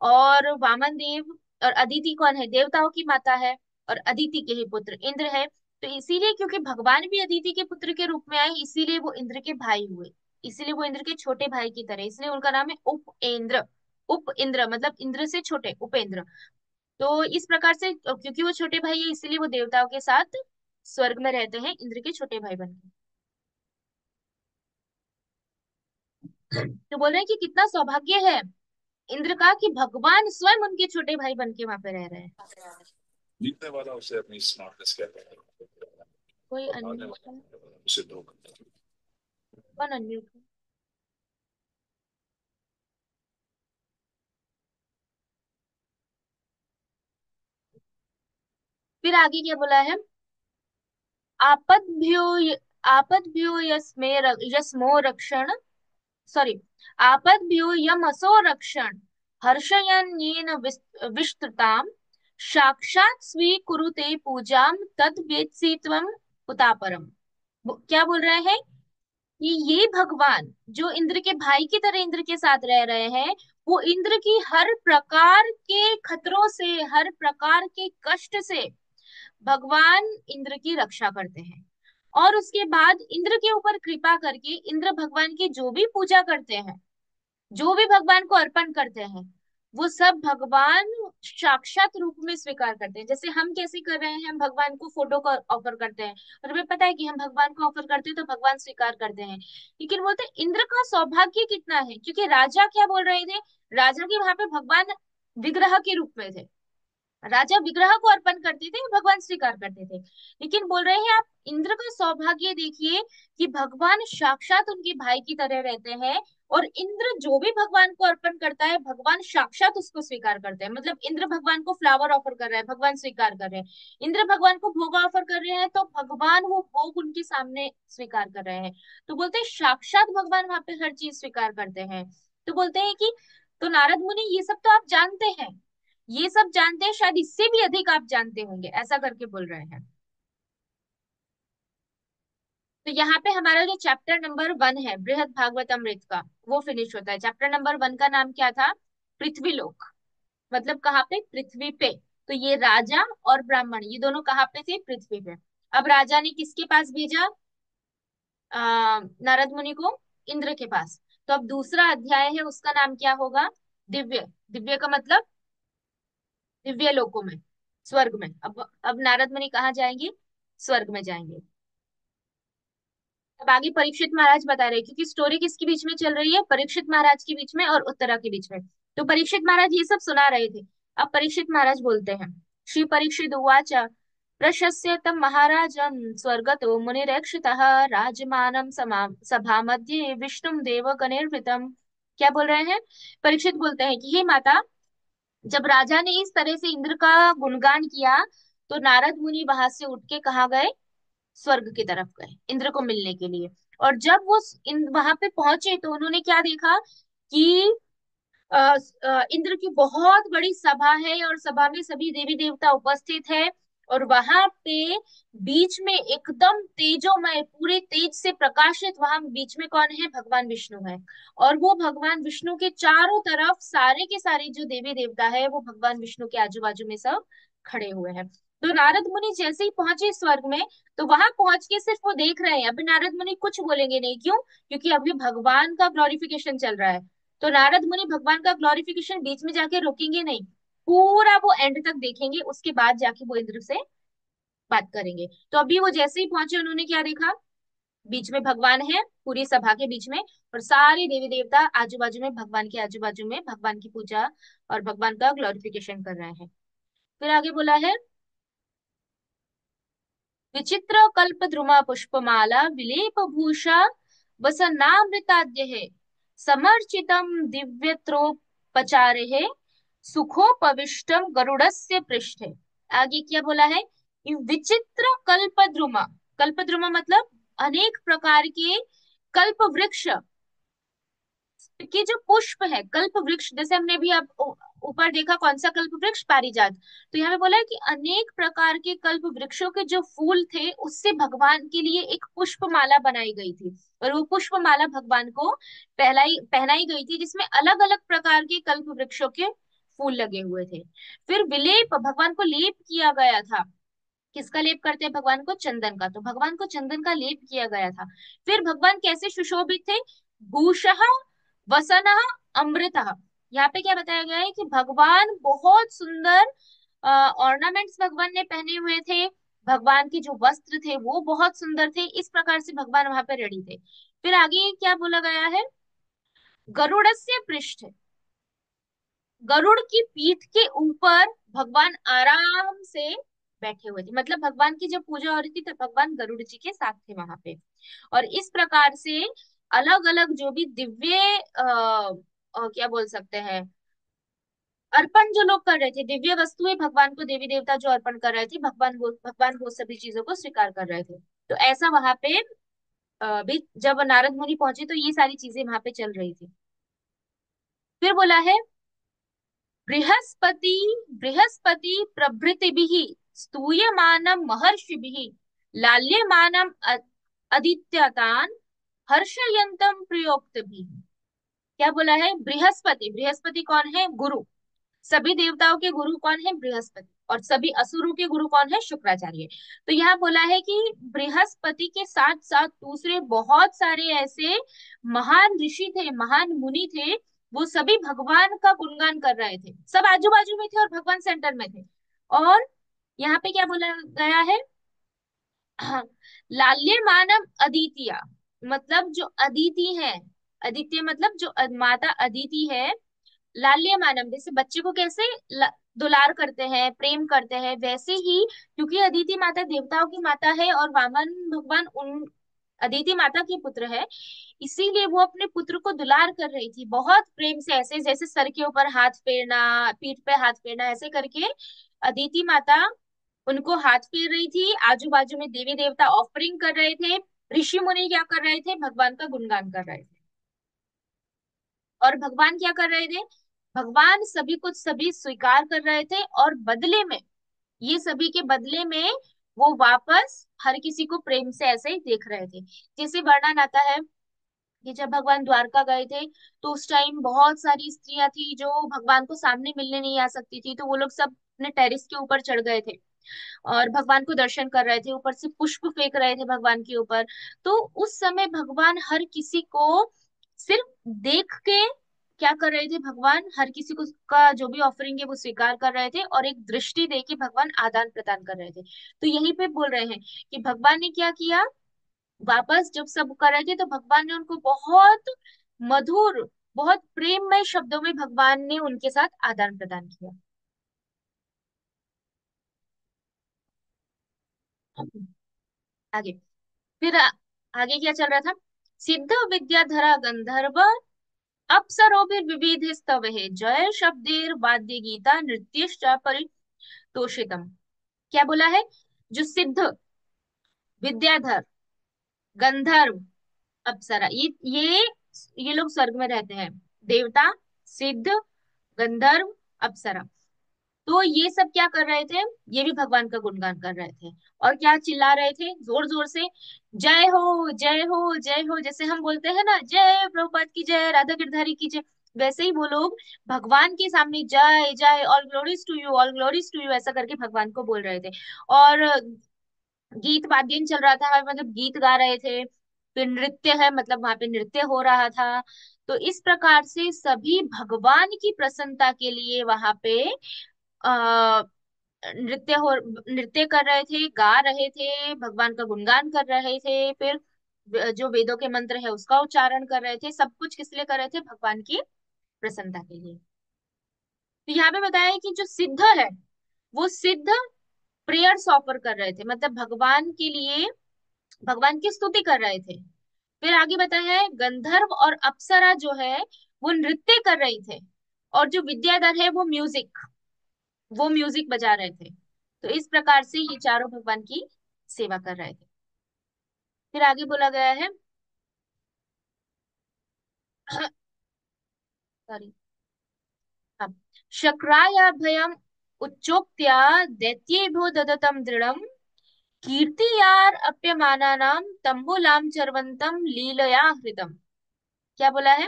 और वामन देव और अदिति कौन है, देवताओं की माता है, और अदिति के ही पुत्र इंद्र है। तो इसीलिए क्योंकि भगवान भी अदिति के पुत्र के रूप में आए, इसीलिए वो इंद्र के भाई हुए। इसीलिए वो इंद्र के छोटे भाई की तरह, इसलिए उनका नाम है उपेंद्र। उप इंद्र मतलब इंद्र से छोटे, उपेंद्र। तो इस प्रकार से क्योंकि वो छोटे भाई है, इसीलिए वो देवताओं के साथ स्वर्ग में रहते हैं इंद्र के छोटे भाई बन के। तो बोल रहे हैं कि कितना सौभाग्य है इंद्र का कि भगवान स्वयं उनके छोटे भाई बन के वहां पे रह रहे हैं। जीतने वाला उसे अपनी स्मार्टनेस कहते हैं कोई और हारने अनम्यूट है? वाला उसे दो करते हैं। कौन अनम्यूट है? फिर आगे क्या बोला है, आपद्भ्यो आपद्भ्यो यस्मे यस्मो रक्षण, सॉरी, आपद्भ्यो यमसो रक्षण हर्षयन्येन विस्तृताम साक्षात् स्वीकुरुते पूजाम तद वेत्सि त्वम उतापरम। क्या बोल रहे हैं कि ये भगवान जो इंद्र के भाई की तरह इंद्र के साथ रह रहे हैं, वो इंद्र की हर प्रकार के खतरों से, हर प्रकार के कष्ट से भगवान इंद्र की रक्षा करते हैं। और उसके बाद इंद्र के ऊपर कृपा करके इंद्र भगवान की जो भी पूजा करते हैं, जो भी भगवान को अर्पण करते हैं, वो सब भगवान साक्षात रूप में स्वीकार करते हैं। जैसे हम कैसे कर रहे हैं, हम भगवान को फोटो का ऑफर करते हैं, और हमें पता है कि हम भगवान को ऑफर करते हैं तो भगवान स्वीकार करते हैं। लेकिन बोलते हैं इंद्र का सौभाग्य कितना है, क्योंकि राजा क्या बोल रहे थे, राजा के वहां पे भगवान विग्रह के रूप में थे। राजा विग्रह को अर्पण करते थे, भगवान स्वीकार करते थे। लेकिन बोल रहे हैं आप इंद्र का सौभाग्य देखिए कि भगवान साक्षात उनके भाई की तरह रहते हैं, और इंद्र जो भी भगवान को अर्पण करता है भगवान साक्षात उसको स्वीकार करते हैं। मतलब इंद्र भगवान को फ्लावर ऑफर कर रहे हैं, भगवान स्वीकार कर रहे हैं। इंद्र भगवान को भोग ऑफर कर रहे हैं, तो भगवान वो भोग उनके सामने स्वीकार कर रहे हैं। तो बोलते हैं साक्षात भगवान वहां पे हर चीज स्वीकार करते हैं। तो बोलते हैं कि, तो नारद मुनि ये सब तो आप जानते हैं, ये सब जानते हैं, शायद इससे भी अधिक आप जानते होंगे, ऐसा करके बोल रहे हैं। तो यहाँ पे हमारा जो चैप्टर नंबर 1 है बृहद भागवत अमृत का, वो फिनिश होता है। चैप्टर नंबर 1 का नाम क्या था, पृथ्वी लोक। मतलब कहाँ पे, पृथ्वी पे। तो ये राजा और ब्राह्मण ये दोनों कहाँ पे थे, पृथ्वी पे। अब राजा ने किसके पास भेजा, नारद मुनि को, इंद्र के पास। तो अब दूसरा अध्याय है, उसका नाम क्या होगा, दिव्य। दिव्य का मतलब दिव्य लोकों में, स्वर्ग में। अब नारद मुनि कहाँ जाएंगे, स्वर्ग में जाएंगे। अब आगे परीक्षित महाराज बता रहे हैं, क्योंकि स्टोरी किसके बीच में चल रही है, परीक्षित महाराज के बीच में और उत्तरा के बीच में। तो परीक्षित महाराज ये सब सुना रहे थे। अब परीक्षित महाराज बोलते हैं, श्री परीक्षित उवाच प्रशस्य तम महाराजं स्वर्गतो मुनिरेक्षितः राजमानं सभा मध्ये विष्णुम देव गणैर्वृतम्। क्या बोल रहे हैं, परीक्षित बोलते हैं कि हे माता, जब राजा ने इस तरह से इंद्र का गुणगान किया, तो नारद मुनि वहां से उठ के कहाँ गए, स्वर्ग की तरफ गए इंद्र को मिलने के लिए। और जब वो वहां पे पहुंचे तो उन्होंने क्या देखा कि इंद्र की बहुत बड़ी सभा है, और सभा में सभी देवी देवता उपस्थित है। और वहां पे बीच में एकदम तेजोमय, पूरे तेज से प्रकाशित, वहां बीच में कौन है, भगवान विष्णु है। और वो भगवान विष्णु के चारों तरफ सारे के सारे जो देवी देवता है, वो भगवान विष्णु के आजू बाजू में सब खड़े हुए हैं। तो नारद मुनि जैसे ही पहुंचे स्वर्ग में, तो वहां पहुंच के सिर्फ वो देख रहे हैं। अभी नारद मुनि कुछ बोलेंगे नहीं, क्यों, क्योंकि अभी भगवान का ग्लोरिफिकेशन चल रहा है। तो नारद मुनि भगवान का ग्लोरिफिकेशन बीच में जाके रोकेंगे नहीं, पूरा वो एंड तक देखेंगे, उसके बाद जाके वो इंद्र से बात करेंगे। तो अभी वो जैसे ही पहुंचे, उन्होंने क्या देखा, बीच में भगवान है, पूरी सभा के बीच में, और सारे देवी देवता आजू बाजू में, भगवान के आजू बाजू में भगवान की पूजा और भगवान का ग्लोरिफिकेशन कर रहे हैं। फिर आगे बोला है, विचित्र कल्प द्रुमा पुष्पमाला विलेप भूषा वसनामृताद्य है, समर्चितम दिव्यत्रोपचारे है, सुखोपविष्टम गरुड़स्य पृष्ठे। आगे क्या बोला है, ये विचित्र कल्पद्रुमा, कल्पद्रुमा मतलब अनेक प्रकार के कल्प वृक्ष के जो पुष्प है, कल्प वृक्ष, जैसे हमने भी अब ऊपर देखा कौन सा कल्प वृक्ष, पारिजात। तो यहाँ पे बोला है कि अनेक प्रकार के कल्प वृक्षों के जो फूल थे उससे भगवान के लिए एक पुष्प माला बनाई गई थी, और वो पुष्प माला भगवान को पहलाई पहनाई गई थी, जिसमें अलग अलग प्रकार के कल्प वृक्षों के फूल लगे हुए थे। फिर विलेप, भगवान को लेप किया गया था। किसका लेप करते हैं भगवान को? चंदन का। तो भगवान को चंदन का लेप किया गया था। फिर भगवान कैसे सुशोभित थे? भूषः वसनः अमृतः। यहाँ पे क्या बताया गया है कि भगवान बहुत सुंदर ऑर्नामेंट्स भगवान ने पहने हुए थे, भगवान के जो वस्त्र थे वो बहुत सुंदर थे, इस प्रकार से भगवान वहां पे रेडी थे। फिर आगे क्या बोला गया है, गरुड़स्य पृष्ठ, गरुड़ की पीठ के ऊपर भगवान आराम से बैठे हुए थे, मतलब भगवान की जब पूजा हो रही थी तो भगवान गरुड़ जी के साथ थे वहां पे। और इस प्रकार से अलग अलग जो भी दिव्य क्या बोल सकते हैं, अर्पण जो लोग कर रहे थे, दिव्य वस्तुएं भगवान को, देवी देवता जो अर्पण कर रहे थे, भगवान वो सभी चीजों को स्वीकार कर रहे थे। तो ऐसा वहां पे भी जब नारद मुनि पहुंचे तो ये सारी चीजें वहां पे चल रही थी। फिर बोला है, बृहस्पति बृहस्पति प्रभृतिभिः स्तूयमानं महर्षिभिः लाल्यमानं अदित्यतान् हर्षयन्तं प्रियोक्तभिः। क्या बोला है, बृहस्पति, बृहस्पति कौन है? गुरु। सभी देवताओं के गुरु कौन है? बृहस्पति। और सभी असुरों के गुरु कौन है? शुक्राचार्य। तो यहाँ बोला है कि बृहस्पति के साथ साथ दूसरे बहुत सारे ऐसे महान ऋषि थे, महान मुनि थे, वो सभी भगवान का गुणगान कर रहे थे। सब आजू बाजू में थे और भगवान सेंटर में थे। और यहाँ पे क्या बोला गया है, लाल्य मानव अदितिया, मतलब जो अदिति है, अदित्य मतलब जो माता अदिति है, लाल्य मानव जैसे बच्चे को कैसे दुलार करते हैं, प्रेम करते हैं, वैसे ही, क्योंकि अदिति माता देवताओं की माता है और वामन भगवान उन अदिति माता के पुत्र है, इसीलिए वो अपने पुत्र को दुलार कर रही थी बहुत प्रेम से, ऐसे जैसे सर के ऊपर हाथ फेरना, पीठ पे हाथ फेरना, ऐसे करके अदिति माता उनको हाथ फेर रही थी। आजू बाजू में देवी देवता ऑफरिंग कर रहे थे, ऋषि मुनि क्या कर रहे थे? भगवान का गुणगान कर रहे थे। और भगवान क्या कर रहे थे? भगवान सभी कुछ सभी स्वीकार कर रहे थे, और बदले में, ये सभी के बदले में वो वापस हर किसी को प्रेम से ऐसे ही देख रहे थे। जैसे वर्णन आता है कि जब भगवान द्वारका गए थे तो उस टाइम बहुत सारी स्त्रियां थी जो भगवान को सामने मिलने नहीं आ सकती थी, तो वो लोग सब अपने टेरिस के ऊपर चढ़ गए थे और भगवान को दर्शन कर रहे थे, ऊपर से पुष्प फेंक रहे थे भगवान के ऊपर। तो उस समय भगवान हर किसी को सिर्फ देख के क्या कर रहे थे, भगवान हर किसी को का जो भी ऑफरिंग है वो स्वीकार कर रहे थे, और एक दृष्टि दे के भगवान आदान प्रदान कर रहे थे। तो यहीं पे बोल रहे हैं कि भगवान ने क्या किया, वापस जब सब कर रहे थे तो भगवान ने उनको बहुत मधुर, बहुत प्रेममय शब्दों में भगवान ने उनके साथ आदान प्रदान किया। आगे, फिर आगे क्या चल रहा था, सिद्ध विद्याधरा गंधर्व अप्सरोभिर्विविध स्तव है, जय शब्देर वाद्य गीता नृत्यश्च परितोषितम। क्या बोला है, जो सिद्ध, विद्याधर, गंधर्व, अप्सरा, ये लोग स्वर्ग में रहते हैं। देवता, सिद्ध, गंधर्व, अप्सरा। तो ये सब क्या कर रहे थे, ये भी भगवान का गुणगान कर रहे थे। और क्या चिल्ला रहे थे जोर जोर से, जय हो जय हो जय हो, जैसे हम बोलते हैं ना, जय प्रभुपाद की जय, राधा गिरधारी की जय, वैसे ही वो लोग भगवान के सामने जय जय, all glories to you, all glories to you, ऐसा करके भगवान को बोल रहे थे। और गीत वाद्यन चल रहा था, मतलब गीत गा रहे थे। फिर नृत्य है, मतलब वहां पे नृत्य हो रहा था। तो इस प्रकार से सभी भगवान की प्रसन्नता के लिए वहां पे आ, नृत्य कर रहे थे, गा रहे थे, भगवान का गुणगान कर रहे थे। फिर जो वेदों के मंत्र है उसका उच्चारण कर रहे थे। सब कुछ किस लिए कर रहे थे? भगवान की प्रसन्नता के लिए। तो यहाँ पे बताया है कि जो सिद्ध है, वो सिद्ध प्रेयर्स ऑफर कर रहे थे, मतलब भगवान के लिए भगवान की स्तुति कर रहे थे। फिर आगे बताया है गंधर्व और अप्सरा जो है वो नृत्य कर रही थे, और जो विद्याधर है वो म्यूजिक बजा रहे थे। तो इस प्रकार से ये चारों भगवान की सेवा कर रहे थे। फिर आगे बोला गया है सॉरी, हाँ, शक्रायाभयम् उच्चोक्त्या दैत्येभ्यो ददतम दृढ़म कीर्तियार अप्यमानानां तंबुलाम चर्वंतम लीलया हृतम। क्या बोला है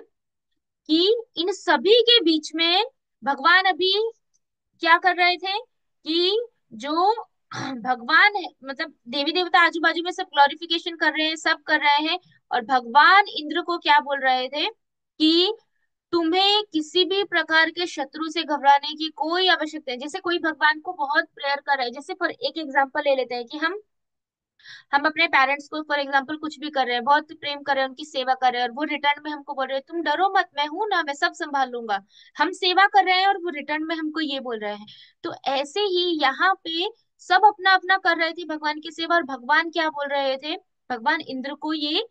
कि इन सभी के बीच में भगवान अभी क्या कर रहे थे कि जो भगवान है, मतलब देवी देवता आजू बाजू में सब ग्लोरिफिकेशन कर रहे हैं, सब कर रहे हैं, और भगवान इंद्र को क्या बोल रहे थे कि तुम्हें किसी भी प्रकार के शत्रु से घबराने की कोई आवश्यकता नहीं। जैसे कोई भगवान को बहुत प्रेयर कर रहा है, जैसे फॉर एक एग्जांपल ले लेते हैं कि हम अपने पेरेंट्स को फॉर एग्जाम्पल कुछ भी कर रहे हैं, बहुत प्रेम कर रहे हैं, उनकी सेवा कर रहे हैं, और वो रिटर्न में हमको बोल रहे हैं तुम डरो मत, मैं हूं ना, मैं सब संभाल लूंगा। हम सेवा कर रहे हैं और वो रिटर्न में हमको ये बोल रहे हैं। तो ऐसे ही यहाँ पे सब अपना अपना कर रहे थे भगवान की सेवा, और भगवान क्या बोल रहे थे, भगवान इंद्र को ये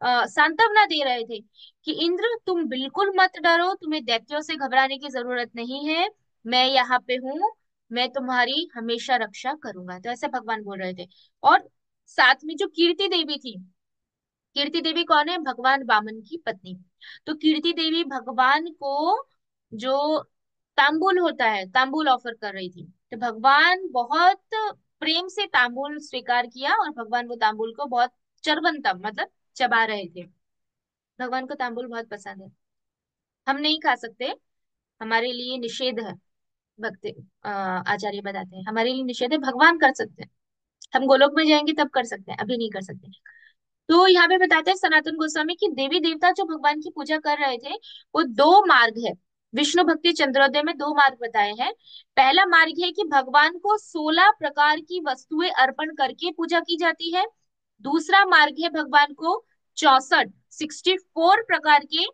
सांत्वना दे रहे थे कि इंद्र तुम बिल्कुल मत डरो, तुम्हें दैत्यों से घबराने की जरूरत नहीं है, मैं यहाँ पे हूँ, मैं तुम्हारी हमेशा रक्षा करूंगा। तो ऐसे भगवान बोल रहे थे। और साथ में जो कीर्ति देवी थी, कीर्ति देवी कौन है, भगवान वामन की पत्नी। तो कीर्ति देवी भगवान को जो तांबुल होता है, तांबुल ऑफर कर रही थी। तो भगवान बहुत प्रेम से तांबुल स्वीकार किया, और भगवान वो तांबुल को बहुत चरबंतम मतलब चबा रहे थे। भगवान को तांबुल बहुत पसंद है। हम नहीं खा सकते, हमारे लिए निषेध है। भक्त आचार्य बताते हैं हमारे लिए निषेध है, भगवान कर सकते हैं। हम गोलोक में जाएंगे तब कर सकते हैं, अभी नहीं कर सकते। तो यहाँ पे बताते हैं सनातन गोस्वामी कि देवी देवता जो भगवान की पूजा कर रहे थे वो दो मार्ग है। विष्णु भक्ति चंद्रोदय में दो मार्ग बताए हैं। पहला मार्ग है कि भगवान को 16 प्रकार की वस्तुएं अर्पण करके पूजा की जाती है। दूसरा मार्ग है भगवान को 64 प्रकार के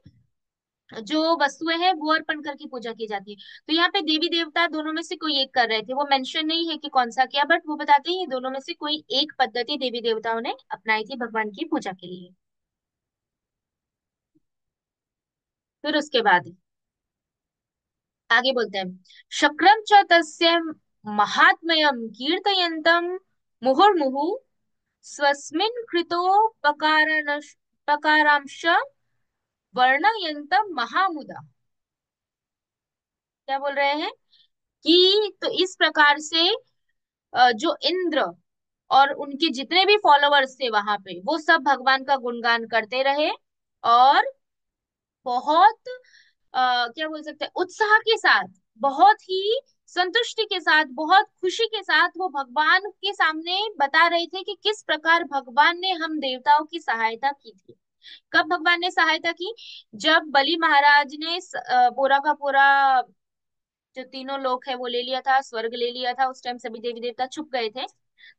जो वस्तुएं हैं वो अर्पण करके पूजा की जाती है। तो यहाँ पे देवी देवता दोनों में से कोई एक कर रहे थे, वो मेंशन नहीं है कि कौन सा किया, बट वो बताते हैं ये दोनों में से कोई एक पद्धति देवी देवताओं ने अपनाई थी भगवान की पूजा के लिए। फिर उसके बाद आगे बोलते हैं शक्रम च तस्य महात्म्यम कीर्तयन्तम मुहुर्मुहु स्वस्मिन् पकारांश वर्णयन्तम महामुदा। क्या बोल रहे हैं कि तो इस प्रकार से जो इंद्र और उनके जितने भी फॉलोअर्स थे वहां पे वो सब भगवान का गुणगान करते रहे, और बहुत क्या बोल सकते हैं उत्साह के साथ, बहुत ही संतुष्टि के साथ, बहुत खुशी के साथ वो भगवान के सामने बता रहे थे कि किस प्रकार भगवान ने हम देवताओं की सहायता की थी। कब भगवान ने सहायता की, जब बलि महाराज ने पूरा का पूरा जो तीनों लोक है वो ले लिया था, स्वर्ग ले लिया था, उस टाइम सभी देवी देवता छुप गए थे।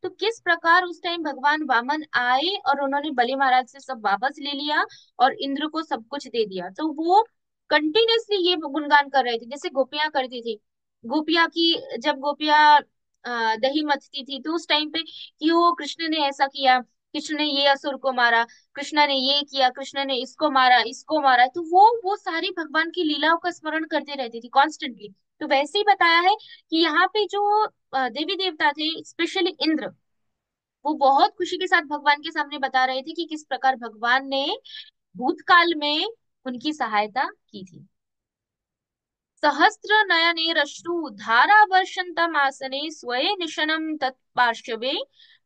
तो किस प्रकार उस टाइम भगवान वामन आए और उन्होंने बलि महाराज से सब वापस ले लिया और इंद्र को सब कुछ दे दिया। तो वो कंटिन्यूअसली ये गुणगान कर रहे थे जैसे गोपियां करती थी। गोपियां की जब गोपियां दही मथती थी तो उस टाइम पे कि वो कृष्ण ने ऐसा किया, कृष्ण ने ये असुर को मारा, कृष्ण ने ये किया, कृष्ण ने इसको मारा, तो वो सारी भगवान की लीलाओं का स्मरण करते रहती थी कॉन्स्टेंटली। तो वैसे ही बताया है कि यहाँ पे जो देवी देवता थे स्पेशली इंद्र, वो बहुत खुशी के साथ भगवान के सामने बता रहे थे कि किस प्रकार भगवान ने भूतकाल में उनकी सहायता की थी। सहस्त्र नयनेरश्रु धारावर्षन्तमासने स्वये निशनं तत्पार्श्वे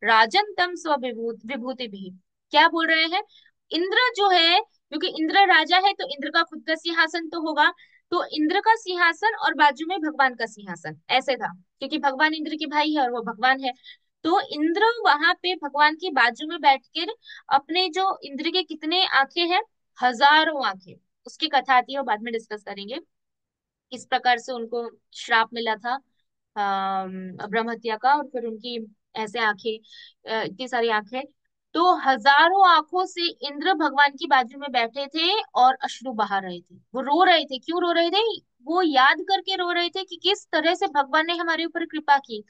राजन्तं विभूति भी। क्या बोल रहे हैं, इंद्र जो है, क्योंकि इंद्र राजा है तो इंद्र का खुद का सिंहासन तो होगा, तो इंद्र का सिंहासन और बाजू में भगवान का सिंहासन ऐसे था, क्योंकि भगवान इंद्र के भाई है और वो भगवान है। तो इंद्र वहां पे भगवान की बाजू में बैठकर अपने जो इंद्र के कितने आंखें हैं, हजारों आंखें, उसकी कथा आती है वो बाद में डिस्कस करेंगे। किस प्रकार से उनको श्राप मिला था ब्रह्म हत्या का, और फिर उनकी ऐसे आंखें, इतनी सारी आंखें। तो हजारों आंखों से इंद्र भगवान की बाजू में बैठे थे और अश्रु बहा रहे थे, वो रो रहे थे। क्यों रो रहे थे, वो याद करके रो रहे थे कि किस तरह से भगवान ने हमारे ऊपर कृपा की।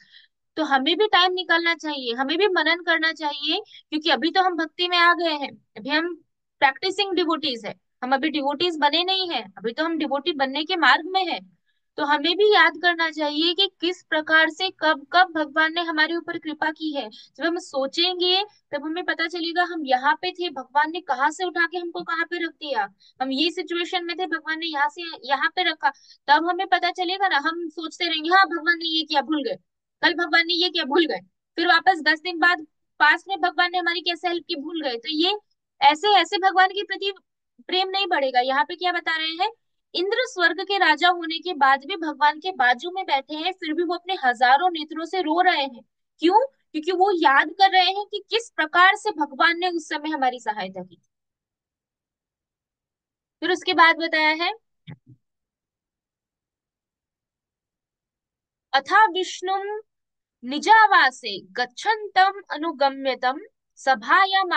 तो हमें भी टाइम निकालना चाहिए, हमें भी मनन करना चाहिए, क्योंकि अभी तो हम भक्ति में आ गए हैं। अभी हम प्रैक्टिसिंग डिवोटीज है, हम अभी डिवोटीज बने नहीं हैं, अभी तो हम डिवोटी बनने के मार्ग में है। तो हमें भी याद करना चाहिए कि किस प्रकार से कब कब भगवान ने हमारे ऊपर कृपा की है। जब हम सोचेंगे तब हमें पता चलेगा हम यहाँ पे थे, भगवान ने कहाँ से उठा के हमको कहाँ पे रख दिया। हम ये सिचुएशन में थे, भगवान ने यहाँ से यहाँ पे रखा। तब हमें पता चलेगा ना, हम सोचते रहेंगे हाँ भगवान ने ये किया भूल गए, कल भगवान ने ये किया भूल गए, फिर वापस 10 दिन बाद पास में भगवान ने हमारी कैसे हेल्प की भूल गए। तो ये ऐसे ऐसे भगवान के प्रति प्रेम नहीं बढ़ेगा। यहाँ पे क्या बता रहे हैं, इंद्र स्वर्ग के राजा होने के बाद भी भगवान के बाजू में बैठे हैं, फिर भी वो अपने हजारों नेत्रों से रो रहे हैं। क्यों? क्योंकि वो याद कर रहे हैं कि किस प्रकार से भगवान ने उस समय हमारी सहायता की। फिर उसके बाद बताया है, अथा विष्णु निजावासे गच्छन्तम् अनुगम्यतम् सभायाम्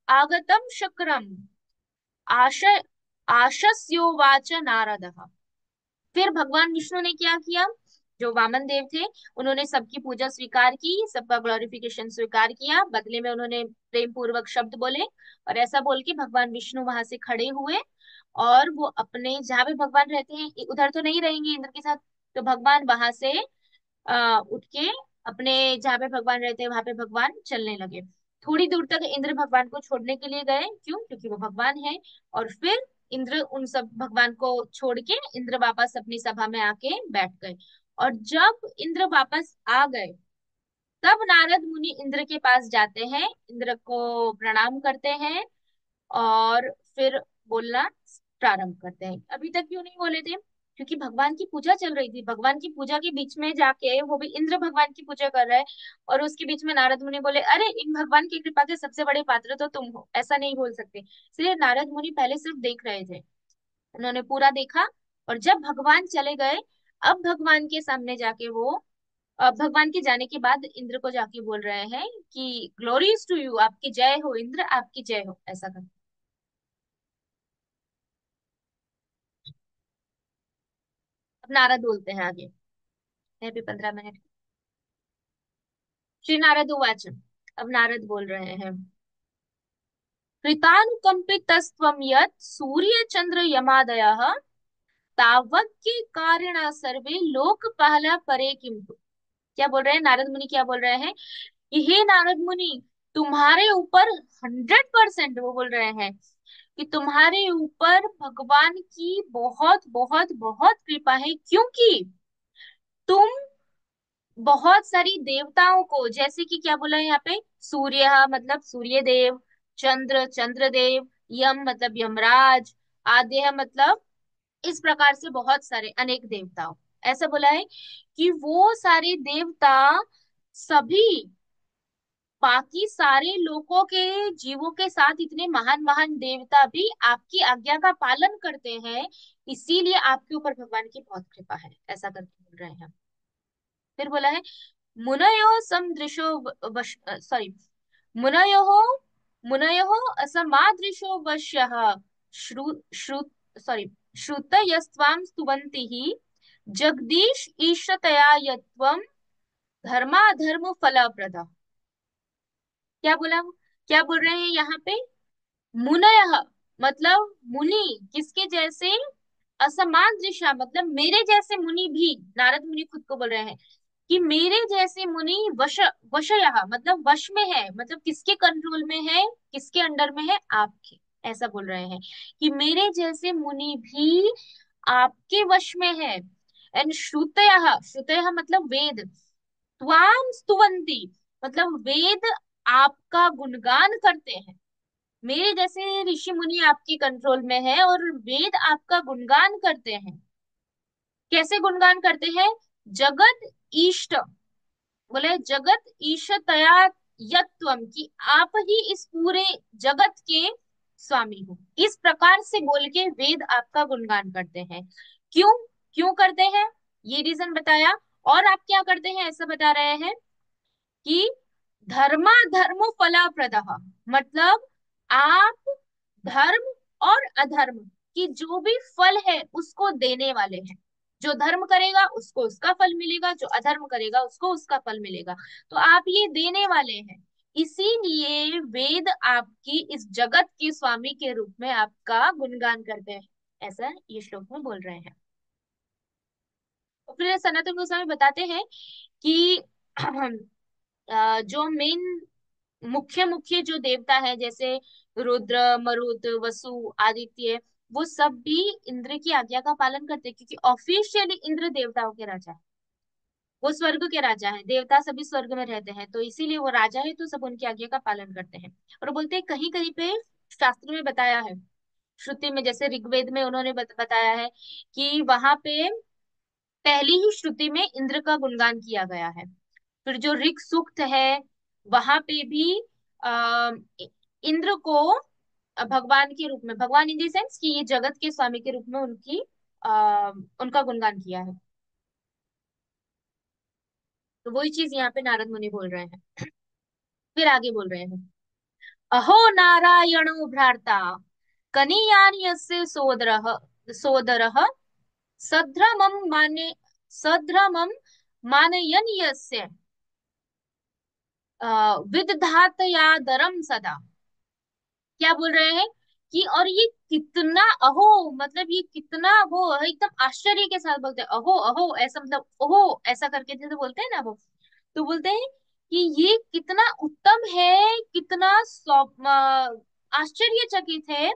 आगतम शक्रम आश आशस्योवाच नारदः। फिर भगवान विष्णु ने क्या किया, जो वामन देव थे उन्होंने सबकी पूजा स्वीकार की, सबका ग्लोरिफिकेशन स्वीकार किया, बदले में उन्होंने प्रेम पूर्वक शब्द बोले। और ऐसा बोल के भगवान विष्णु वहां से खड़े हुए, और वो अपने जहाँ पे भगवान रहते हैं उधर तो नहीं रहेंगे इंद्र के साथ, तो भगवान वहां से उठ के अपने जहाँ पे भगवान रहते हैं वहां पे भगवान चलने लगे। थोड़ी दूर तक इंद्र भगवान को छोड़ने के लिए गए, क्यों? क्योंकि वो भगवान है। और फिर इंद्र उन सब भगवान को छोड़ के इंद्र वापस अपनी सभा में आके बैठ गए। और जब इंद्र वापस आ गए, तब नारद मुनि इंद्र के पास जाते हैं, इंद्र को प्रणाम करते हैं, और फिर बोलना प्रारंभ करते हैं। अभी तक क्यों नहीं बोले थे? क्योंकि भगवान की पूजा चल रही थी, भगवान की पूजा के बीच में जाके वो भी इंद्र भगवान की पूजा कर रहा है, और उसके बीच में नारद मुनि बोले अरे इन भगवान की कृपा के सबसे बड़े पात्र तो तुम हो, ऐसा नहीं बोल सकते। इसलिए नारद मुनि पहले सिर्फ देख रहे थे, उन्होंने पूरा देखा। और जब भगवान चले गए, अब भगवान के सामने जाके वो, अब भगवान के जाने के बाद इंद्र को जाके बोल रहे हैं कि ग्लोरीज टू यू, आपकी जय हो इंद्र, आपकी जय हो, ऐसा कर। अब नारद बोलते हैं आगे, है भी 15 मिनट। श्री नारद उवाच, अब नारद बोल रहे हैं, कृतानुकंपितस्त्वं यत् सूर्य चंद्र यमादयः तावज्ञ कारिणा सर्वे लोक पहला परे किंतु। क्या बोल रहे हैं नारद मुनि, क्या बोल रहे हैं कि हे नारद मुनि, तुम्हारे ऊपर 100% वो बोल रहे हैं कि तुम्हारे ऊपर भगवान की बहुत बहुत बहुत कृपा है, क्योंकि तुम बहुत सारी देवताओं को, जैसे कि क्या बोला है यहाँ पे, सूर्य मतलब सूर्य देव, चंद्र चंद्रदेव, यम मतलब यमराज, आद्य मतलब, इस प्रकार से बहुत सारे अनेक देवताओं, ऐसा बोला है कि वो सारे देवता सभी बाकी सारे लोगों के जीवों के साथ, इतने महान महान देवता भी आपकी आज्ञा का पालन करते हैं, इसीलिए आपके ऊपर भगवान की बहुत कृपा है, ऐसा करके बोल रहे हैं। फिर बोला है, मुनयो समदृशो वश सॉरी मुनयो मुनयो असमादृशो वश्यः श्रु श्रु सॉरी श्रुतयस्त्वां स्तुवन्ति हि जगदीश ईशतया यत्त्वं धर्माधर्म फलप्रद। क्या बोला, क्या बोल रहे हैं यहाँ पे, मुनयः मतलब मुनि, किसके जैसे, असमान दृशा मतलब मेरे जैसे मुनि भी, नारद मुनि खुद को बोल रहे हैं कि मेरे जैसे मुनि वशयः मतलब वश में है, मतलब किसके कंट्रोल में है, किसके अंडर में है, आपके। ऐसा बोल रहे हैं कि मेरे जैसे मुनि भी आपके वश में है। एंड श्रुतयः, श्रुतयः मतलब वेद, त्वाम स्तुवंती मतलब वेद आपका गुणगान करते हैं। मेरे जैसे ऋषि मुनि आपके कंट्रोल में है और वेद आपका गुणगान करते हैं। कैसे गुणगान करते हैं, जगत ईष्ट, बोले जगत ईशतया यत्वम की आप ही इस पूरे जगत के स्वामी हो, इस प्रकार से बोल के वेद आपका गुणगान करते हैं। क्यों? क्यों करते हैं, ये रीजन बताया। और आप क्या करते हैं ऐसा बता रहे हैं कि धर्मा धर्म फला प्रदः मतलब आप धर्म और अधर्म कि जो भी फल है उसको देने वाले हैं। जो धर्म करेगा उसको उसका फल मिलेगा, जो अधर्म करेगा उसको उसका फल मिलेगा। तो आप ये देने वाले हैं, इसीलिए वेद आपकी इस जगत के स्वामी के रूप में आपका गुणगान करते हैं, ऐसा ये श्लोक में बोल रहे हैं। और फिर सनातन गोस्वामी बताते हैं कि जो मेन मुख्य मुख्य जो देवता है, जैसे रुद्र, मरुत, वसु, आदित्य, वो सब भी इंद्र की आज्ञा का पालन करते हैं, क्योंकि ऑफिशियली इंद्र देवताओं के राजा है। वो स्वर्ग के राजा है, देवता सभी स्वर्ग में रहते हैं, तो इसीलिए वो राजा है, तो सब उनकी आज्ञा का पालन करते हैं। और बोलते हैं कहीं कहीं पे शास्त्र में बताया है, श्रुति में, जैसे ऋग्वेद में उन्होंने बताया है कि वहां पे पहली ही श्रुति में इंद्र का गुणगान किया गया है। फिर जो ऋक सूक्त है, वहां पे भी आ, इंद्र को भगवान के रूप में, भगवान इन दी सेंस कि ये जगत के स्वामी के रूप में उनका गुणगान किया है। तो वही चीज यहाँ पे नारद मुनि बोल रहे हैं। फिर आगे बोल रहे हैं, अहो नारायणो भ्राता कनीयान यस्य सोदरः सोदरः सध्रमं माने सध्रमं मानयन् यस्य विदधातयादरम सदा। क्या बोल रहे हैं कि और ये कितना अहो, मतलब ये कितना वो एकदम आश्चर्य के साथ बोलते हैं, अहो अहो ऐसा, मतलब ओहो ऐसा करके जैसे बोलते हैं ना वो। तो बोलते हैं कि ये कितना उत्तम है, कितना आश्चर्यचकित है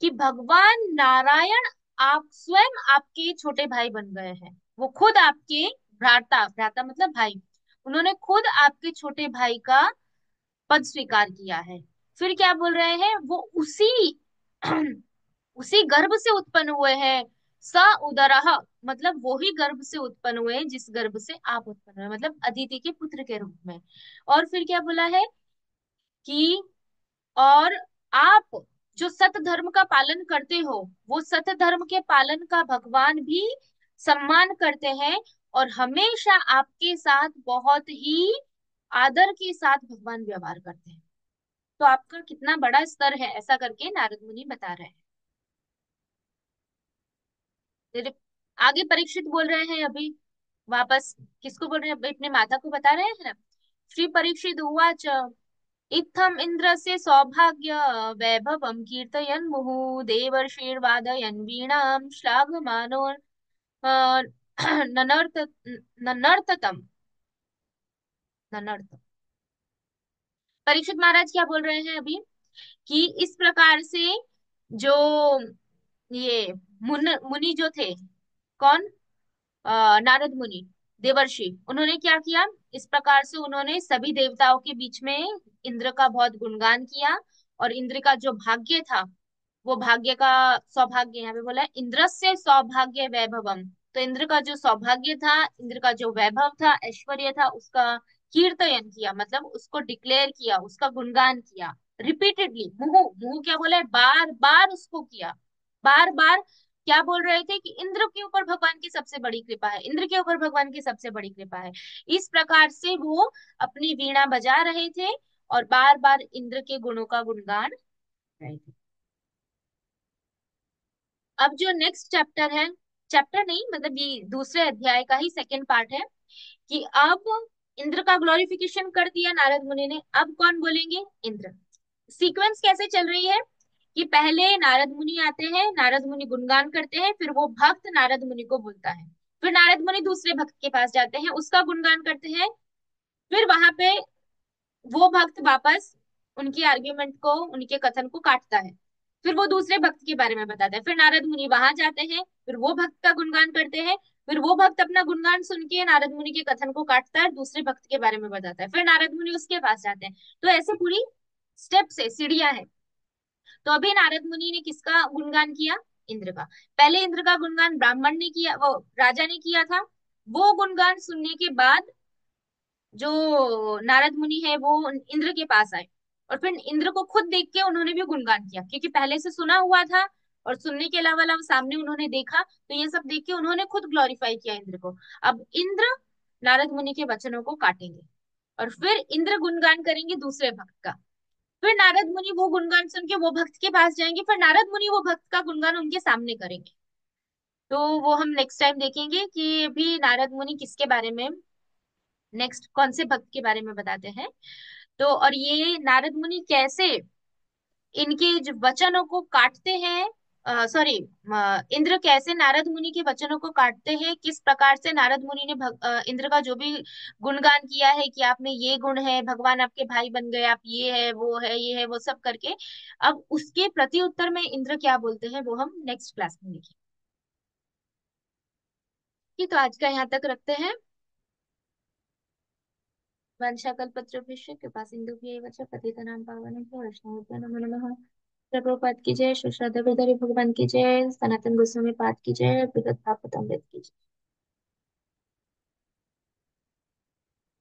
कि भगवान नारायण आप स्वयं आपके छोटे भाई बन गए हैं। वो खुद आपके भ्राता, भ्राता मतलब भाई, उन्होंने खुद आपके छोटे भाई का पद स्वीकार किया है। फिर क्या बोल रहे हैं, वो उसी उसी गर्भ से उत्पन्न हुए हैं। स उदरः, मतलब वो ही गर्भ से उत्पन्न हुए हैं जिस गर्भ से आप उत्पन्न हुए, मतलब अदिति के पुत्र के रूप में। और फिर क्या बोला है कि और आप जो सत धर्म का पालन करते हो, वो सत धर्म के पालन का भगवान भी सम्मान करते हैं, और हमेशा आपके साथ बहुत ही आदर के साथ भगवान व्यवहार करते हैं। तो आपका कितना बड़ा स्तर है, ऐसा करके नारद मुनि बता रहे हैं। फिर आगे परीक्षित बोल रहे हैं अभी, वापस किसको बोल रहे हैं, अभी अपने माता को बता रहे हैं ना। श्री परीक्षित उवाच इत्थम इंद्रस्य सौभाग्य वैभवं कीर्तयन् मुहुः देवर्षिर्वादयन् वीणां श्लाघमानो अ, ननर्त ननर्ततम ननर्त। परीक्षित महाराज क्या बोल रहे हैं अभी, कि इस प्रकार से जो ये मुनि जो थे, कौन, नारद मुनि, देवर्षि, उन्होंने क्या किया, इस प्रकार से उन्होंने सभी देवताओं के बीच में इंद्र का बहुत गुणगान किया। और इंद्र का जो भाग्य था, वो भाग्य का सौभाग्य, यहाँ पे बोला है इंद्रस्य सौभाग्य वैभवम। तो इंद्र का जो सौभाग्य था, इंद्र का जो वैभव था, ऐश्वर्य था, उसका कीर्तन किया, मतलब उसको डिक्लेयर किया, उसका गुणगान किया रिपीटेडली। मुहु मुहु क्या बोला है, बार बार उसको किया, बार बार। क्या बोल रहे थे कि इंद्र के ऊपर भगवान की सबसे बड़ी कृपा है, इंद्र के ऊपर भगवान की सबसे बड़ी कृपा है। इस प्रकार से वो अपनी वीणा बजा रहे थे और बार बार इंद्र के गुणों का गुणगान कर रहे थे। अब जो नेक्स्ट चैप्टर है, चैप्टर नहीं मतलब ये दूसरे अध्याय का ही सेकेंड पार्ट है, कि अब इंद्र का ग्लोरिफिकेशन कर दिया नारद मुनि ने, अब कौन बोलेंगे, इंद्र। सीक्वेंस कैसे चल रही है कि पहले नारद मुनि आते हैं, नारद मुनि गुणगान करते हैं, फिर वो भक्त नारद मुनि को बोलता है, फिर नारद मुनि दूसरे भक्त के पास जाते हैं, उसका गुणगान करते हैं, फिर वहां पे वो भक्त वापस उनकी आर्ग्यूमेंट को, उनके कथन को काटता है, फिर वो दूसरे भक्त के बारे में बताता है, फिर नारद मुनि वहां जाते हैं, फिर वो भक्त का गुणगान करते हैं, फिर वो भक्त अपना गुणगान सुन के नारद मुनि के कथन को काटता है, दूसरे भक्त के बारे में बताता है, फिर नारद मुनि उसके पास जाते हैं। तो ऐसे पूरी स्टेप से सीढ़ियां है। तो अभी नारद मुनि ने किसका गुणगान किया, इंद्र का। पहले इंद्र का गुणगान ब्राह्मण ने किया, वो राजा ने किया था। वो गुणगान सुनने के बाद जो नारद मुनि है वो इंद्र के पास आए, और फिर इंद्र को खुद देख के उन्होंने भी गुणगान किया, क्योंकि पहले से सुना हुआ था और सुनने के अलावा सामने उन्होंने देखा, तो ये सब देख के उन्होंने खुद ग्लोरीफाई किया इंद्र को। अब इंद्र नारद मुनि के वचनों को काटेंगे और फिर इंद्र गुणगान करेंगे दूसरे भक्त का। फिर नारद मुनि वो गुणगान सुन के वो भक्त के पास जाएंगे, फिर नारद मुनि वो भक्त का गुणगान उनके सामने करेंगे। तो वो हम नेक्स्ट टाइम देखेंगे कि अभी नारद मुनि किसके बारे में, नेक्स्ट कौन से भक्त के बारे में बताते हैं। तो और ये नारद मुनि कैसे इनके जो वचनों को काटते हैं, सॉरी, इंद्र कैसे नारद मुनि के वचनों को काटते हैं, किस प्रकार से नारद मुनि ने इंद्र का जो भी गुणगान किया है कि आप में ये गुण है, भगवान आपके भाई बन गए, आप ये है वो है ये है वो सब करके, अब उसके प्रति उत्तर में इंद्र क्या बोलते हैं वो हम नेक्स्ट क्लास में देखेंगे। ठीक, तो आज का यहाँ तक रखते हैं। वंशाकल्पत्रु कृपा सिंधु पतितनां पावनेभ्यो वैष्णवेभ्यो नमो नमः। प्रभुपाद की जय, श्री श्रद्धा गोदारी भगवान की जय, सनातन गोस्वामी पाद की जय, भगवत भागवतम की जय।